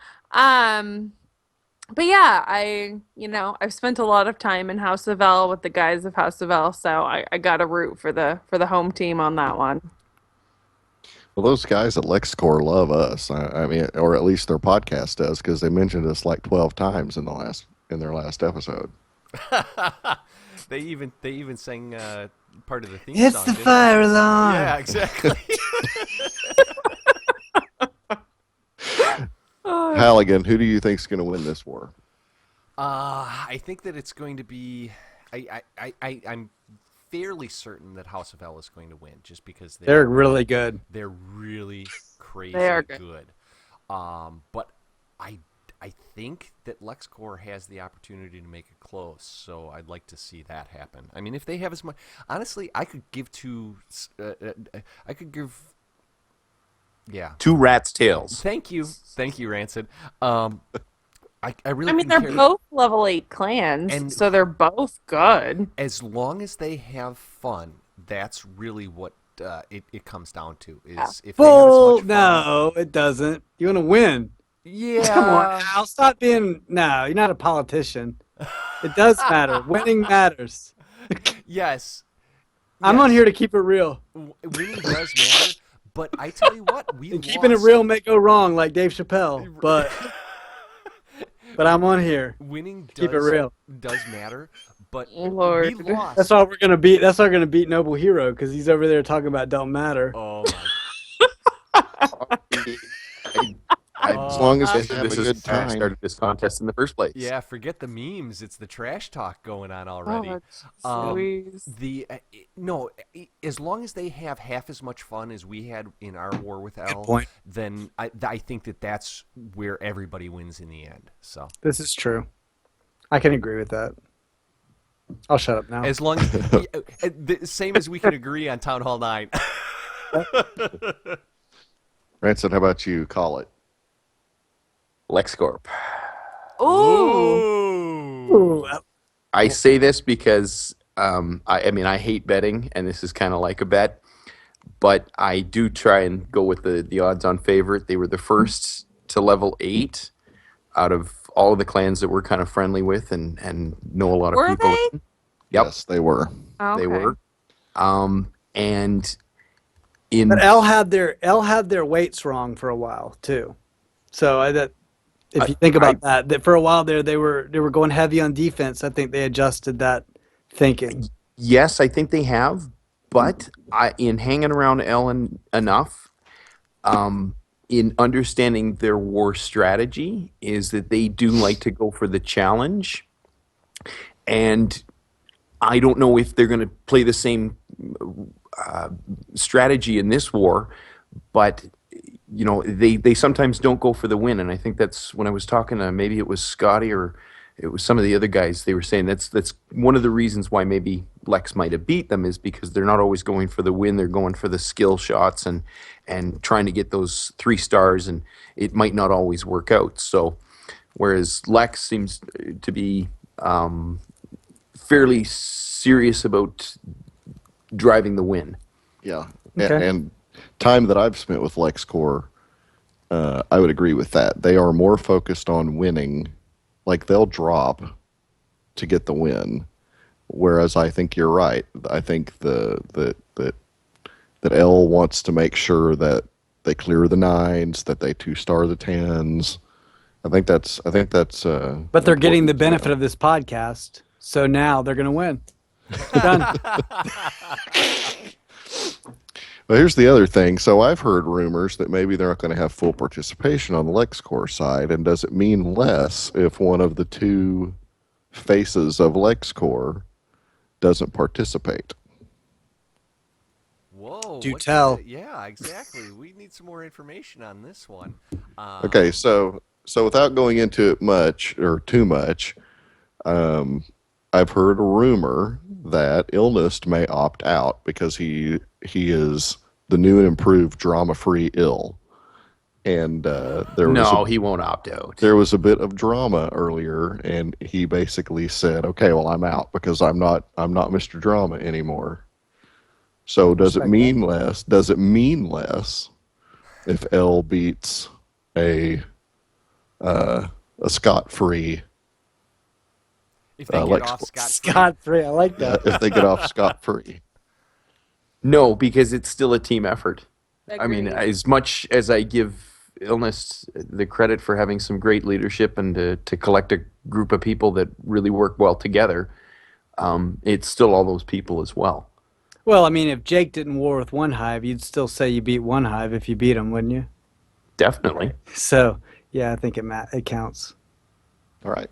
But yeah, I've spent a lot of time in House of L with the guys of House of L, so I gotta root for the home team on that one. Well, those guys at LexCorp love us. I mean, or at least their podcast does, because they mentioned us like 12 times in their last episode. They even sang part of the theme It's song. the didn't they? fire alarm. Yeah, exactly. Halligan, who do you think is going to win this war? I think that it's going to be. I'm fairly certain that House of L is going to win, just because They're really good. they're really crazy They are good. good. But I think that LexCorp has the opportunity to make it close, so I'd like to see that happen. I mean, if they have as much, honestly, I could give yeah. Two rats' tails. Thank you, Rancid. I really. I mean, couldn't they're care- both level 8 clans, And- so they're both good. as long as they have fun. That's really what it comes down to. Is if they have as Well, much fun. no, it doesn't. You want to win. Yeah. Come on, Al. Stop being. No, you're not a politician. It does matter. Winning matters. Yes. I'm on here to keep it real. Winning does matter, but I tell you what, we And keeping it lost. real may go wrong, like Dave Chappelle. But I'm on here. Winning Keep it real. does matter, but Lord. we lost. That's why we're gonna beat. That's why we're gonna beat Noble Hero, because he's over there talking about don't matter. Oh As long as they This have a is good why I time. started this contest in the first place. yeah, forget the memes. It's the trash talk going on already. Oh, Louise. As long as they have half as much fun as we had in our war with L, point. then I think that's where everybody wins in the end. So This is true. I can agree with that. I'll shut up now. as long as the same as we can agree on Town Hall 9. Ransom, how about you? Call it. LexCorp. Ooh. Ooh, I say this because I mean I hate betting, and this is kind of like a bet, but I do try and go with the odds-on favorite. They were the first to level 8 out of all of the clans that we're kind of friendly with and know a lot of Were people. they? Yep, Yes, they were. Okay. they were. And in But L had their weights wrong for a while too. So if you think about that for a while there, they were going heavy on defense. I think they adjusted that thinking. yes, I think they have, but in hanging around Ellen enough, in understanding their war strategy, is that they do like to go for the challenge, and I don't know if they're going to play the same strategy in this war, but they sometimes don't go for the win, and I think that's when I was talking to, maybe it was Scotty or it was some of the other guys, they were saying that's one of the reasons why maybe Lex might have beat them, is because they're not always going for the win, they're going for the skill shots and trying to get those 3 stars, and it might not always work out. So whereas Lex seems to be fairly serious about driving the win. Yeah. Okay. And time that I've spent with LexCorp, I would agree with that. They are more focused on winning. Like, they'll drop to get the win. Whereas I think you're right. I think that L wants to make sure that they clear the 9s, that they 2-star the 10s. I think that's But they're getting the benefit of this podcast, so now they're going to win. Done. But here's the other thing. So I've heard rumors that maybe they're not going to have full participation on the LexCorp side. And does it mean less if one of the 2 faces of LexCorp doesn't participate? Whoa. Do what tell. Yeah, exactly. We need some more information on this one. Okay, so without going into it much or too much, I've heard a rumor that Illness may opt out because he is the new and improved drama-free Ill, and He won't opt out. there was a bit of drama earlier, and he basically said, "Okay, well, I'm out because I'm not Mr. Drama anymore." So does it mean less? Does it mean less if L beats a scot-free? If they get Lex- off scot-free. Scot-free. I like that. If they get off scot-free? No, because it's still a team effort. I mean, Agreed. as much as I give Illness the credit for having some great leadership and to collect a group of people that really work well together, it's still all those people as well. Well, I mean, if Jake didn't war with one hive, you'd still say you beat one hive if you beat him, wouldn't you? Definitely. So, yeah, I think it counts. All right.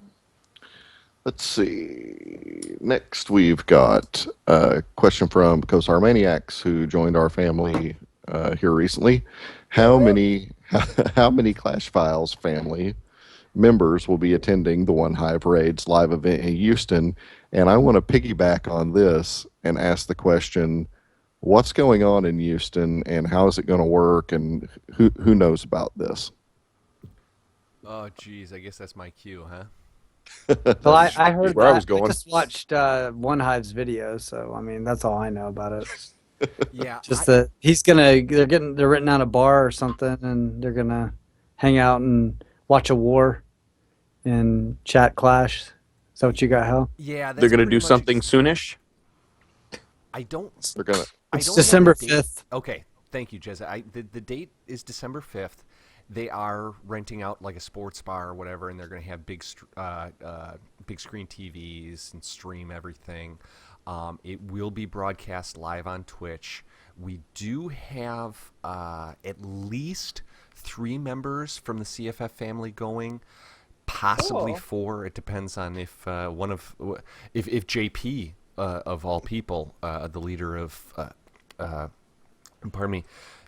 Let's see. Next, we've got a question from Kosar Maniacs, who joined our family here recently. How many Clash Files family members will be attending the One Hive Raids live event in Houston? And I want to piggyback on this and ask the question: what's going on in Houston, and how is it going to work, and who knows about this? Oh, geez. I guess that's my cue, huh? Well, I heard where I that. was going. I just watched One Hive's video, so I mean that's all I know about it. Yeah. Just that they're renting out a bar or something, and they're gonna hang out and watch a war and chat Clash. Is that what you got, Hal? Yeah, They're going to pretty do much something soonish. I don't. They're gonna. I It's don't have December the date. 5th. Okay, thank you, Jezza. The date is December 5th. They are renting out like a sports bar or whatever, and they're going to have big screen TVs and stream everything. It will be broadcast live on Twitch. We do have at least 3 members from the CFF family going, possibly 4. It depends on if if JP of all people, the leader of pardon me,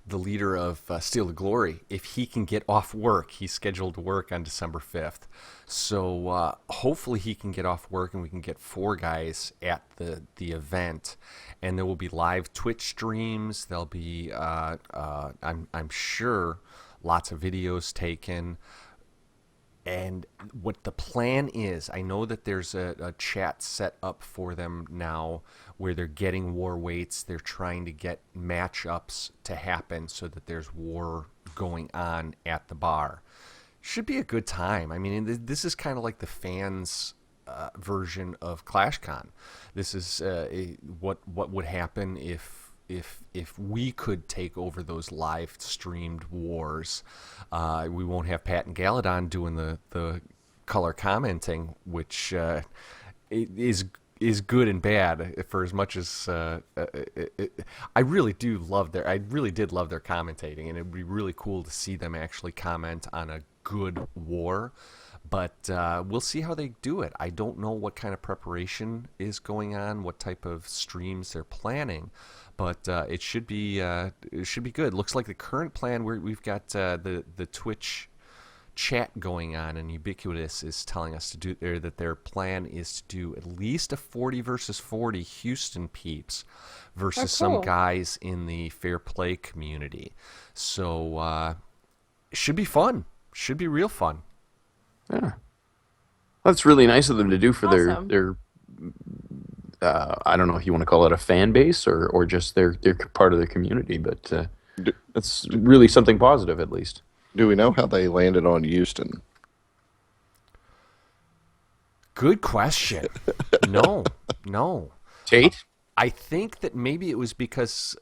the leader of Steel of Glory, if he can get off work. He's scheduled to work on December 5th. So hopefully he can get off work and we can get 4 guys at the event. And there will be live Twitch streams. There'll be, I'm sure, lots of videos taken. And what the plan is, I know that there's a chat set up for them now where they're getting war weights. They're trying to get matchups to happen so that there's war going on at the bar. Should be a good time. I mean, this is kind of like the fans' version of ClashCon. This is what would happen if we could take over those live streamed wars. We won't have Pat and Galadon doing the color commenting, which is good and bad for as much as I really did love their commentating, and it'd be really cool to see them actually comment on a good war. But we'll see how they do it. I don't know what kind of preparation is going on, what type of streams they're planning, but it should be good. Looks like the current plan we've got the Twitch chat going on, and Ubiquitous is telling us to do that their plan is to do at least a 40 versus 40 Houston peeps versus some guys in the Fair Play community. So it should be fun. Should be real fun. Yeah, that's really nice of them to do for Awesome. their I don't know if you want to call it a fan base or just their part of the community, but that's really something positive at least. Do we know how they landed on Houston? Good question. No. Tate? I think that maybe it was because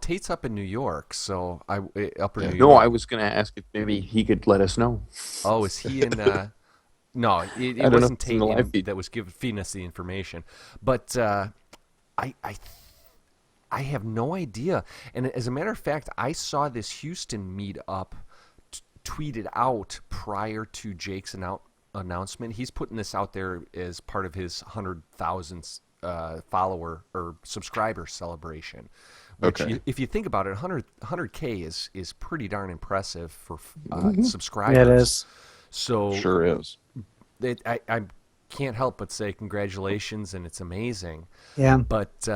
Tate's up in New York, so Upper New York. No, I was going to ask if maybe he could let us know. Oh, is he in? No, it don't know wasn't if it's in the live feed. that was feeding us the information. But I have no idea. And as a matter of fact, I saw this Houston meetup tweeted out prior to Jake's announcement. He's putting this out there as part of his 100,000 follower or subscriber celebration. Which, Okay. if you think about it, 100K is pretty darn impressive for subscribers. Yeah, it is. So Sure is. I can't help but say congratulations, and it's amazing. Yeah. But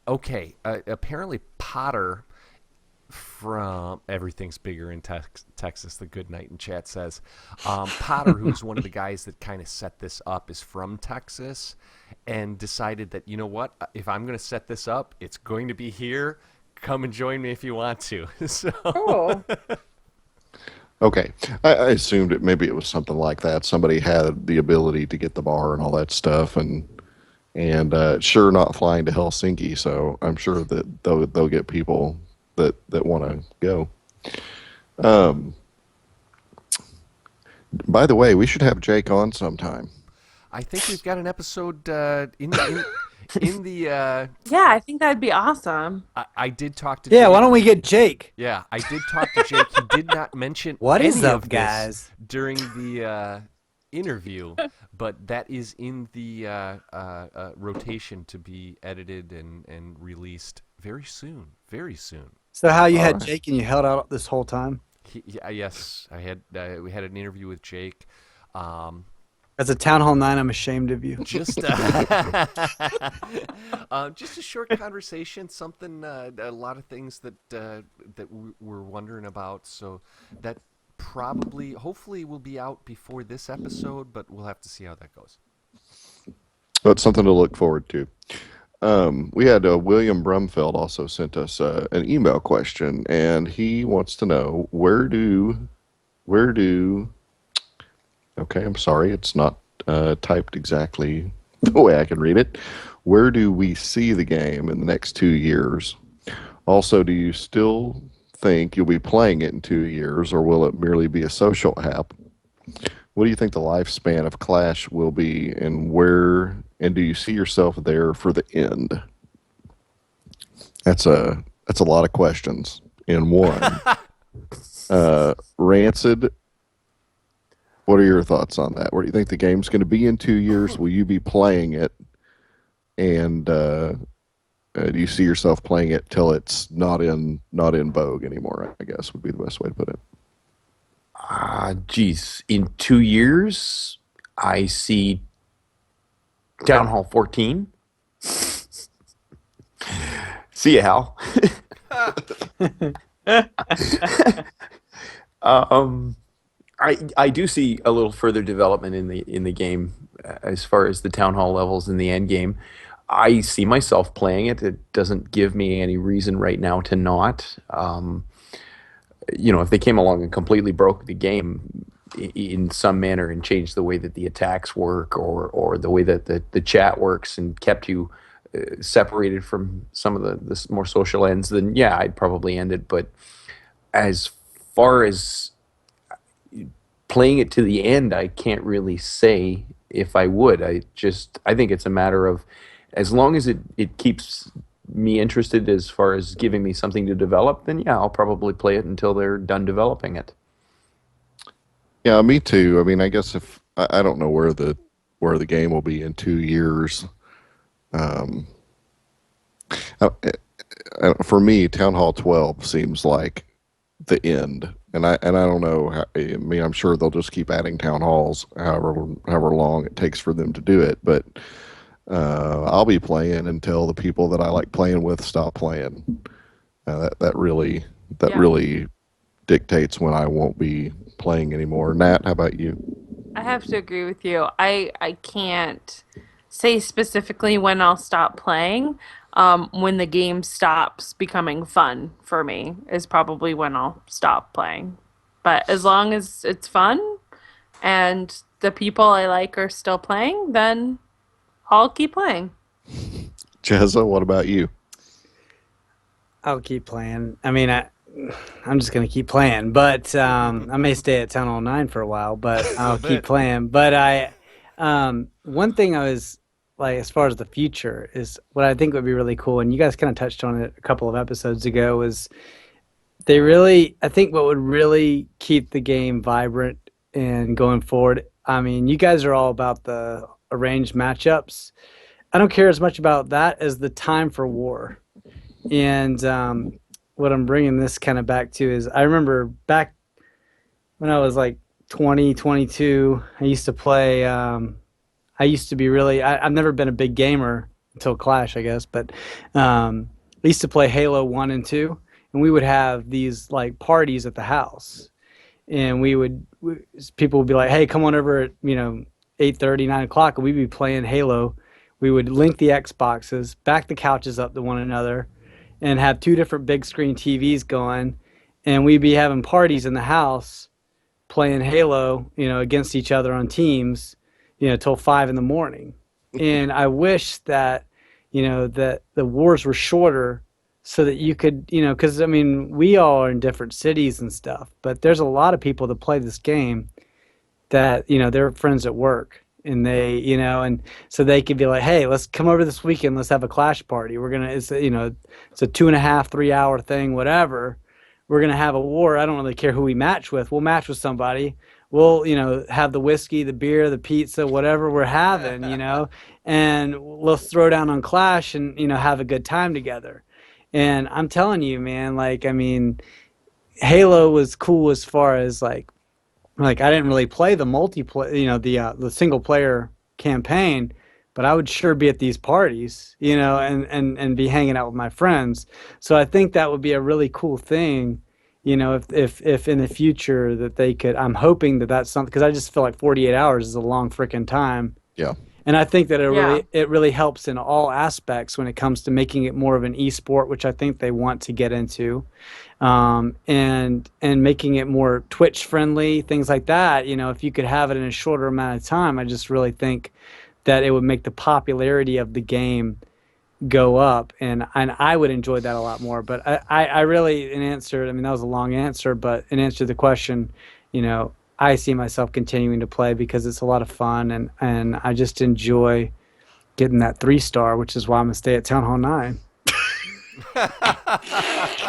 okay, apparently Potter from Everything's Bigger in Texas, the Good Night in chat says, Potter, who's one of the guys that kind of set this up, is from Texas and decided that, you know what, if I'm going to set this up, it's going to be here. Come and join me if you want to. So Cool. Okay. I assumed maybe it was something like that. Somebody had the ability to get the bar and all that stuff, and sure, not flying to Helsinki, so I'm sure that they'll get people that want to go. By the way, we should have Jake on sometime. I think we've got an episode in the. Yeah, I think that'd be awesome. I did talk to. Yeah, Jake. why don't we get Jake? Yeah, I did talk to Jake. He did not mention What is any up, of this guys? during the interview, but that is in the rotation to be edited and released very soon. Very soon. So how you had Alright. Jake and you held out this whole time? Yes, I had. We had an interview with Jake. As a Town Hall 9, I'm ashamed of you. Just just a short conversation, something, a lot of things that we're wondering about. So that probably, hopefully, will be out before this episode, but we'll have to see how that goes. But it's something to look forward to. We had William Brumfeld also sent us an email question, and he wants to know where do okay, I'm sorry, it's not typed exactly the way I can read it. Where do we see the game in the next 2 years? Also, do you still think you'll be playing it in 2 years, or will it merely be a social app? What do you think the lifespan of Clash will be, and do you see yourself there for the end? That's a lot of questions in one. Rancid, what are your thoughts on that? Where do you think the game's going to be in 2 years? Will you be playing it? And do you see yourself playing it till it's not in vogue anymore, I guess would be the best way to put it. Geez, in 2 years, I see Town Hall 14. See ya, Hal. I do see a little further development in the game as far as the town hall levels in the end game. I see myself playing it. It doesn't give me any reason right now to not. If they came along and completely broke the game in some manner and changed the way that the attacks work or the way that the chat works and kept you separated from some of the more social ends, then yeah, I'd probably end it. But as far as playing it to the end, I can't really say if I would. I think it's a matter of, as long as it keeps me interested as far as giving me something to develop, then yeah, I'll probably play it until they're done developing it. Yeah, me too. I mean, I guess if I don't know where the game will be in 2 years. For me, Town Hall 12 seems like the end, and I don't know. I mean, I'm sure they'll just keep adding town halls, however long it takes for them to do it. But I'll be playing until the people that I like playing with stop playing. That really dictates when I won't be playing anymore. Nat, how about you? I have to agree with you. I can't say specifically when I'll stop playing. When the game stops becoming fun for me is probably when I'll stop playing. But as long as it's fun and the people I like are still playing, then I'll keep playing. Jezza, what about you? I'll keep playing. I mean, I'm just gonna keep playing, but I may stay at Town Hall 9 for a while, but I'll keep playing. But one thing I was like, as far as the future, is what I think would be really cool, and you guys kind of touched on it a couple of episodes ago, is I think what would really keep the game vibrant and going forward. I mean, you guys are all about the arranged matchups. I don't care as much about that as the time for war. And what I'm bringing this kind of back to is, I remember back when I was like 20, 22, I used to play, I used to be really, I've never been a big gamer until Clash, I guess, but I used to play Halo 1 and 2, and we would have these like parties at the house. And people would be like, hey, come on over at, 8:30, 9 o'clock, and we'd be playing Halo. We would link the Xboxes, back the couches up to one another, and have two different big screen TVs going, and we'd be having parties in the house playing Halo, against each other on teams, till 5 in the morning. And I wish that, that the wars were shorter so that you could, because I mean, we all are in different cities and stuff, but there's a lot of people that play this game that, they're friends at work. And they, and so they could be like, hey, let's come over this weekend. Let's have a Clash party. It's a 2.5, 3 hour thing, whatever. We're going to have a war. I don't really care who we match with. We'll match with somebody. We'll, have the whiskey, the beer, the pizza, whatever we're having, and let's throw down on Clash and, have a good time together. And I'm telling you, man, like, I mean, Halo was cool as far as like I didn't really play the multiplayer, the single player campaign, but I would sure be at these parties, and be hanging out with my friends. So I think that would be a really cool thing, if in the future that they could. I'm hoping that that's something, because I just feel like 48 hours is a long freaking time. Yeah. And I think that it really helps in all aspects when it comes to making it more of an esport, which I think they want to get into, and making it more Twitch friendly, things like that. If you could have it in a shorter amount of time, I just really think that it would make the popularity of the game go up, and I would enjoy that a lot more. But I really, in answer, I mean, that was a long answer, but in answer to the question, I see myself continuing to play because it's a lot of fun, and I just enjoy getting that 3-star, which is why I'm going to stay at Town Hall 9.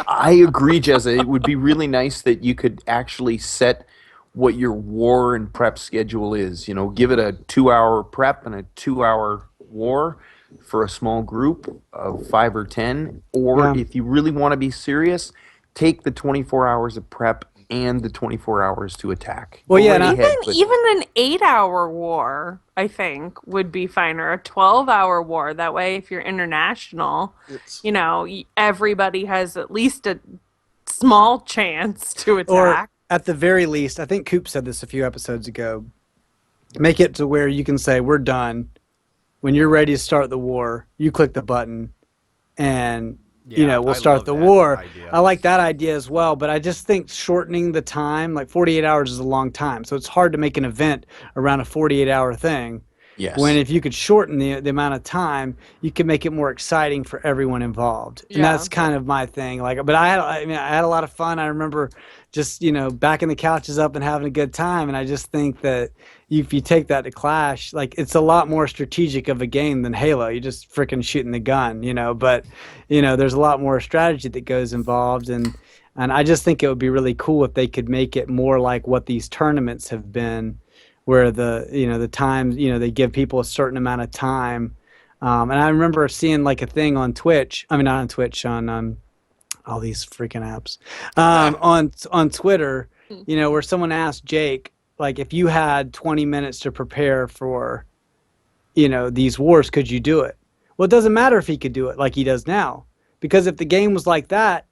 I agree, Jezza. It would be really nice that you could actually set what your war and prep schedule is. Give it a 2-hour prep and a 2-hour war for a small group of 5 or 10. Or if you really want to be serious, take the 24 hours of prep and the 24 hours to attack. Well, yeah, even an 8-hour war, I think, would be fine, or a 12-hour war. That way, if you're international, everybody has at least a small chance to attack. at the very least, I think Coop said this a few episodes ago. Make it to where you can say we're done. When you're ready to start the war, you click the button, and we'll I start love the that war. idea. I like that idea as well, but I just think shortening the time, like 48 hours is a long time. So it's hard to make an event around a 48-hour thing. Yes. When if you could shorten the amount of time, you could make it more exciting for everyone involved. And Yeah. that's kind of my thing. Like, but I had a lot of fun. I remember just, backing the couches up and having a good time. And I just think that if you take that to Clash, like it's a lot more strategic of a game than Halo. You just freaking shooting the gun, but there's a lot more strategy that goes involved, and I just think it would be really cool if they could make it more like what these tournaments have been, where the time, they give people a certain amount of time. And I remember seeing like a thing on Twitch. I mean, not on Twitch, on all these freaking apps, on Twitter, where someone asked Jake, like, if you had 20 minutes to prepare for, these wars, could you do it? Well, it doesn't matter if he could do it like he does now, because if the game was like that,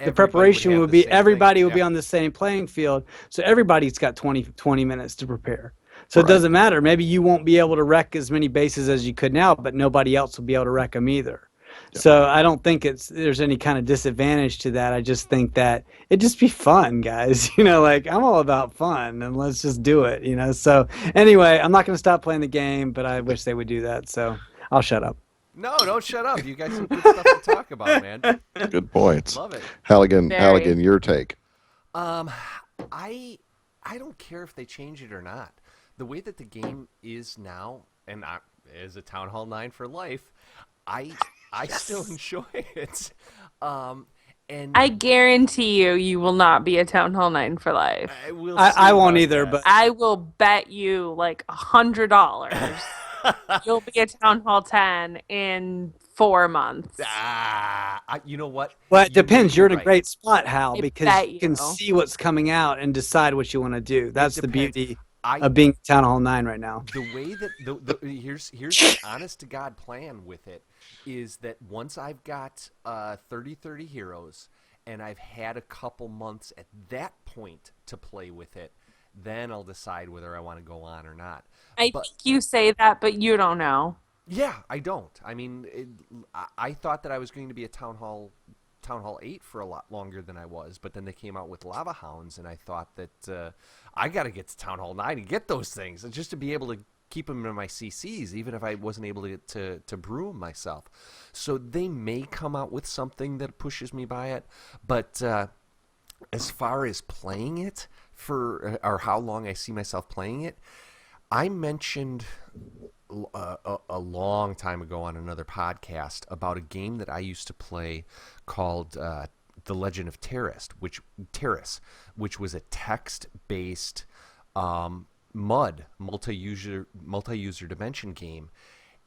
the preparation would be everybody would be on the same playing field. So everybody's got 20 minutes to prepare. So it doesn't matter. Maybe you won't be able to wreck as many bases as you could now, but nobody else will be able to wreck them either. So I don't think there's any kind of disadvantage to that. I just think that it'd just be fun, guys. Like, I'm all about fun, and let's just do it. So anyway, I'm not going to stop playing the game, but I wish they would do that. So I'll shut up. No, don't shut up. You got some good stuff to talk about, man. Good points. Love it. Halligan, Very. Halligan, your take. I don't care if they change it or not. The way that the game is now, and as a Town Hall 9 for life, I still enjoy it. And I guarantee you will not be a Town Hall 9 for life. I won't either, but I will bet you like $100 you'll be a Town Hall 10 in 4 months. You know what? well, it depends. You're in a right. great spot, Hal, I because bet you can you. see what's coming out and decide what you want to do. That's the depends. beauty I of being Town Hall 9 right now. the way that here's the honest to God plan with it is that once I've got 30 heroes and I've had a couple months at that point to play with it, then I'll decide whether I want to go on or not. I But- think you say that, but you don't know. Yeah, I don't. I mean, I thought that I was going to be a Town Hall 8 for a lot longer than I was, but then they came out with Lava Hounds, and I thought that I got to get to Town Hall 9 and get those things, and just to be able to keep them in my CCs, even if I wasn't able to brew them myself. So they may come out with something that pushes me by it, but as far as playing it or how long I see myself playing it, I mentioned a long time ago on another podcast about a game that I used to play called The Legend of Terrace, which was a text-based MUD, multi-user dimension game,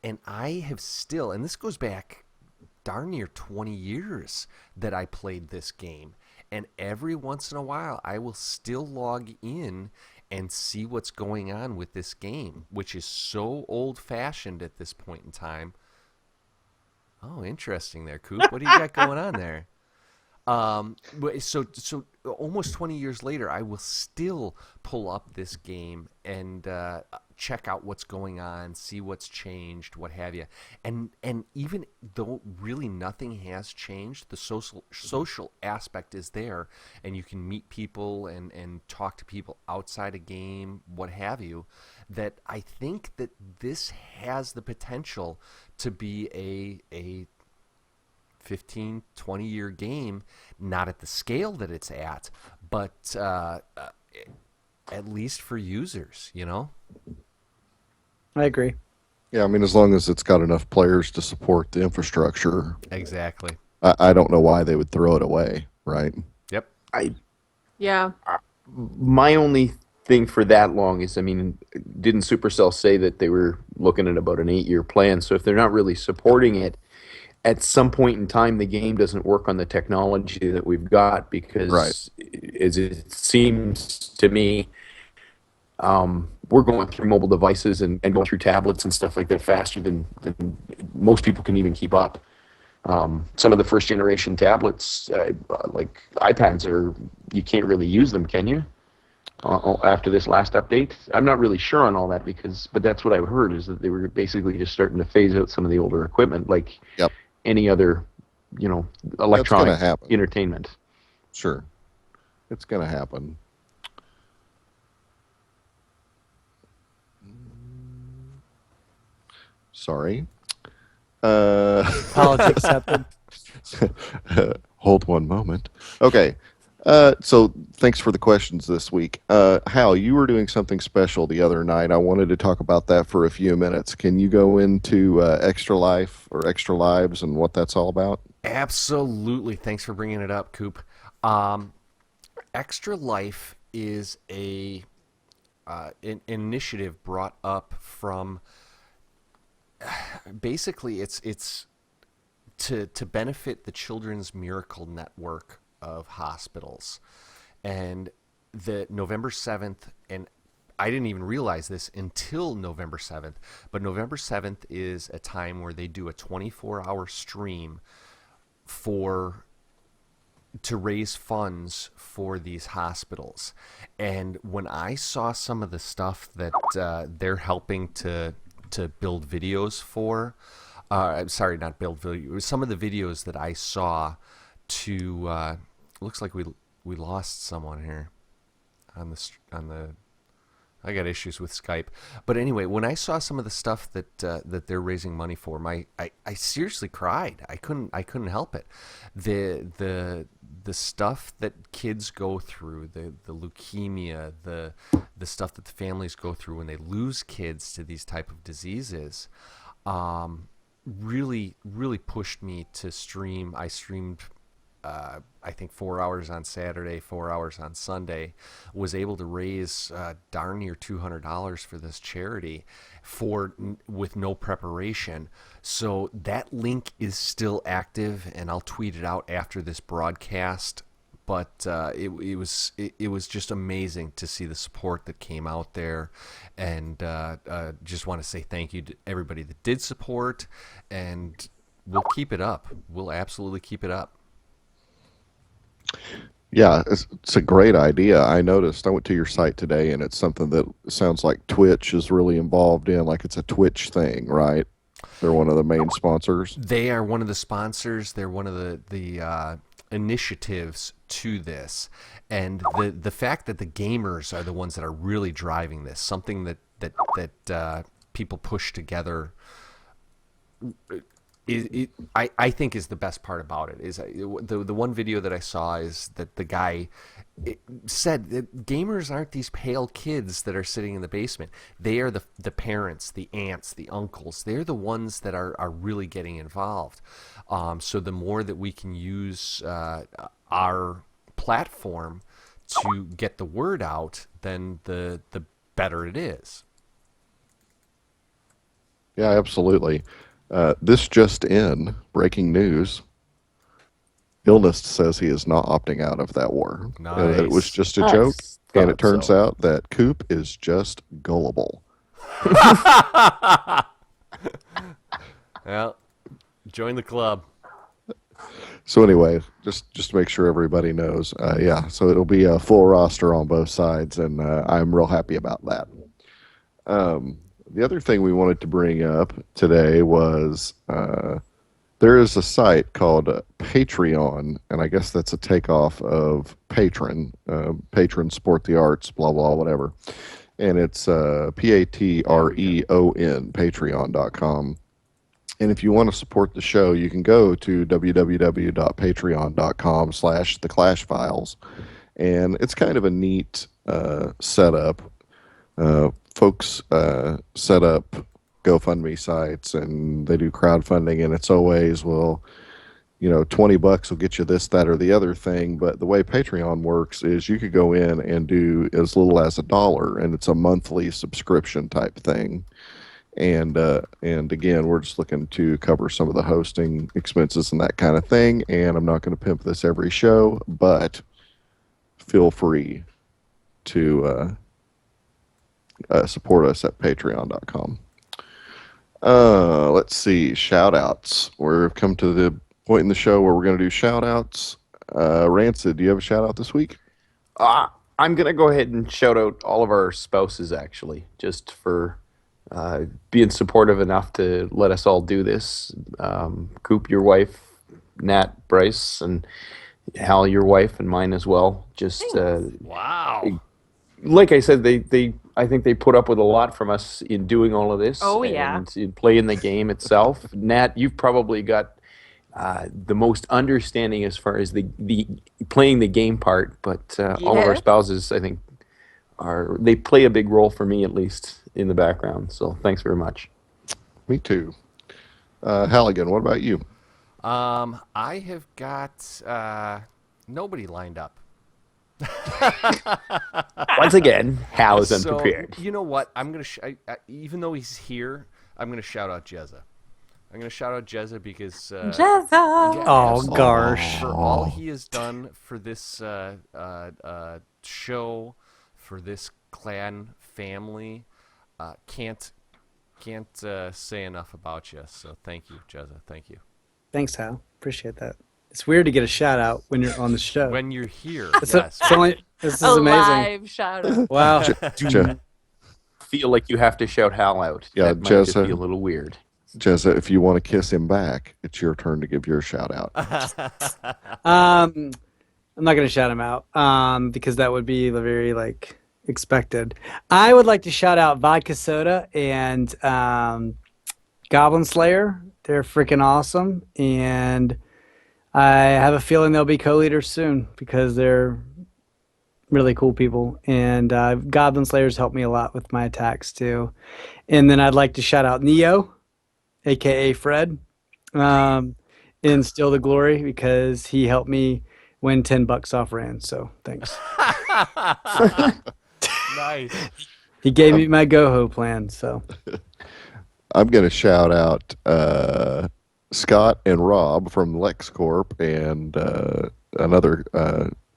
and I have still, and this goes back darn near 20 years that I played this game, and every once in a while I will still log in and see what's going on with this game, which is so old-fashioned at this point in time. Oh, interesting there, Coop. What do you got going on there? So almost 20 years later, I will still pull up this game and check out what's going on, see what's changed, what have you. And even though really nothing has changed, the social aspect is there, and you can meet people and talk to people outside a game, what have you, that I think that this has the potential to be a 15, 20-year game, not at the scale that it's at, but at least for users, I agree. Yeah, I mean, as long as it's got enough players to support the infrastructure, Exactly. I don't know why they would throw it away, right? Yep. Yeah. My only thing for that long is, I mean, didn't Supercell say that they were looking at about an 8-year plan? So if they're not really supporting it, at some point in time, the game doesn't work on the technology that we've got, because Right. as it seems to me, we're going through mobile devices and going through tablets and stuff like that faster than most people can even keep up. Some of the first generation tablets, like iPads, you can't really use them, can you? After this last update, I'm not really sure on all that but that's what I've heard, is that they were basically just starting to phase out some of the older equipment, like Yep. any other, electronic happen. entertainment. Sure. It's going to happen. Sorry. Apology accepted. Hold one moment. Okay. So thanks for the questions this week. Hal, you were doing something special the other night. I wanted to talk about that for a few minutes. Can you go into Extra Life or Extra Lives and what that's all about? Absolutely. Thanks for bringing it up, Coop. Extra Life is an initiative brought up from basically it's to benefit the Children's Miracle Network of hospitals. And the November 7th, and I didn't even realize this until November 7th, but November 7th is a time where they do a 24-hour stream to raise funds for these hospitals. And when I saw some of the stuff that they're helping to build videos for, sorry, not build videos, some of the videos that I saw to looks like we lost someone here on the I got issues with Skype. But anyway, when I saw some of the stuff that they're raising money for, I seriously cried. I couldn't help it. The stuff that kids go through, the leukemia, the stuff that the families go through when they lose kids to these type of diseases, really pushed me to stream. I streamed I think 4 hours on Saturday, 4 hours on Sunday, was able to raise darn near $200 for this charity with no preparation. So that link is still active, and I'll tweet it out after this broadcast. But it was just amazing to see the support that came out there, and just want to say thank you to everybody that did support, and we'll keep it up. We'll absolutely keep it up. Yeah, it's a great idea. I noticed, I went to your site today, and it's something that sounds like Twitch is really involved in, like it's a Twitch thing, right? They're one of the main sponsors. They are one of the sponsors. They're one of the initiatives to this. And the fact that the gamers are the ones that are really driving this, something that people push together, I think is the best part about it. Is the one video that I saw is that the guy said that gamers aren't these pale kids that are sitting in the basement. They are the parents, the aunts, the uncles. They're the ones that are really getting involved. So the more that we can use our platform to get the word out, then the better it is. Yeah, absolutely. This just in, breaking news. Illness says he is not opting out of that war. Nice. And that it was just a Nice. joke. And it Thought turns so. out that Coop is just gullible. Well, join the club. So anyway, just to make sure everybody knows, yeah. So it'll be a full roster on both sides, and I'm real happy about that. The other thing we wanted to bring up today was there is a site called Patreon, and I guess that's a takeoff of Patron, Patron Support the Arts, blah, blah, whatever. And it's Patreon, patreon.com. And if you want to support the show, you can go to www.patreon.com/theclashfiles. And it's kind of a neat setup. Folks set up GoFundMe sites, and they do crowdfunding, and it's always, well, $20 will get you this, that, or the other thing. But the way Patreon works is you could go in and do as little as $1, and it's a monthly subscription type thing. And again, we're just looking to cover some of the hosting expenses and that kind of thing. And I'm not going to pimp this every show, but feel free to support us at patreon.com. Let's see, shout outs. We've come to the point in the show where we're going to do shout outs. Rancid, do you have a shout out this week? I'm going to go ahead and shout out all of our spouses, actually, just for being supportive enough to let us all do this. Coop, your wife, Nat, Bryce, and Hal, your wife, and mine as well. Just Wow. like I said, I think they put up with a lot from us in doing all of this. Oh, yeah. And in playing the game itself. Nat, you've probably got the most understanding as far as the playing the game part, but all of our Yeah. spouses, I think, they play a big role for me, at least in the background. So thanks very much. Me too. Halligan, what about you? I have got nobody lined up. Once again, Hal is So, unprepared. you know what? I'm gonna even though he's here, I'm gonna shout out Jezza. I'm gonna shout out Jezza because Jezza. yeah, Oh, absolutely. gosh. For all he has done for this show, for this clan family, can't say enough about you. So thank you, Jezza. Thank you. Thanks, Hal. Appreciate that. It's weird to get a shout out when you're on the show. When you're here, It's yes. this is A amazing. live shout out. Wow. Je- Feel like you have to shout Hal out. Yeah, that might just Jezza. be a little weird. Jezza, if you want to kiss him back, it's your turn to give your shout out. I'm not gonna shout him out because that would be very expected. I would like to shout out Vodka Soda and Goblin Slayer. They're freaking awesome, and I have a feeling they'll be co-leaders soon because they're really cool people. And Goblin Slayer's helped me a lot with my attacks too. And then I'd like to shout out Neo, aka Fred, in Still the Glory because he helped me win $10 off Rand. So thanks. Nice. He gave me my GoHo plan. So I'm going to shout out Scott and Rob from LexCorp and another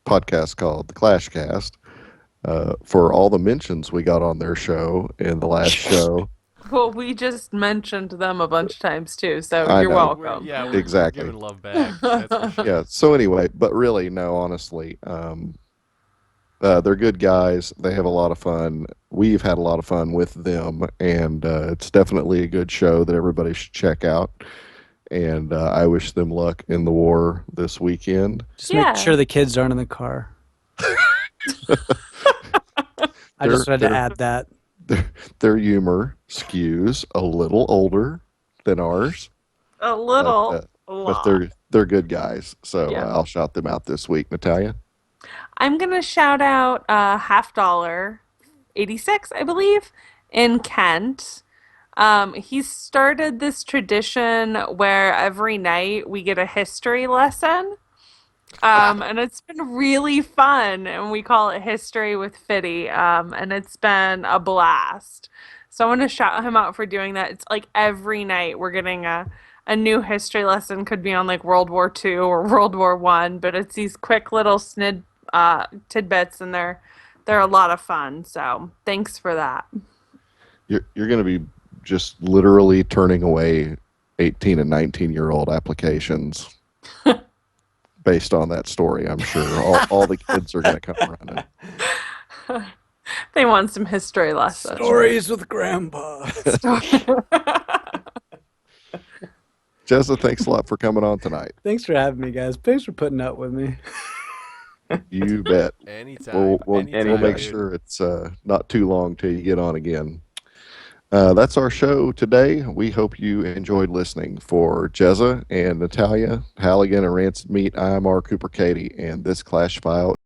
podcast called The Clashcast for all the mentions we got on their show in the last show. Well, we just mentioned them a bunch of times too, so I you're know. welcome. We're Exactly. giving love back. That's for sure. Yeah, so anyway, but really, no, honestly, they're good guys. They have a lot of fun. We've had a lot of fun with them, and it's definitely a good show that everybody should check out. And I wish them luck in the war this weekend. just Yeah. make sure the kids aren't in the car. I just wanted to add that. Their humor skews a little older than ours, A little. but lot. they're good guys. So Yeah. I'll shout them out this week. Natalia? I'm gonna shout out $50 86, I believe, in Kent. He started this tradition where every night we get a history lesson. And it's been really fun, and we call it History with Fitty, and it's been a blast. So I want to shout him out for doing that. It's like every night we're getting a new history lesson. Could be on like World War II or World War One, but it's these quick little tidbits, and they're a lot of fun. So thanks for that. You're going to be just literally turning away 18 and 19-year-old applications based on that story, I'm sure. All the kids are going to come running. They want some history lessons. Stories with Grandpa. Jessa, thanks a lot for coming on tonight. Thanks for having me, guys. Thanks for putting up with me. You bet. Anytime. We'll anytime, make dude. sure it's not too long till you get on again. That's our show today. We hope you enjoyed listening. For Jezza and Natalia, Halligan, and Rancid Meat, I'm R. Cooper Katie, and this Clash File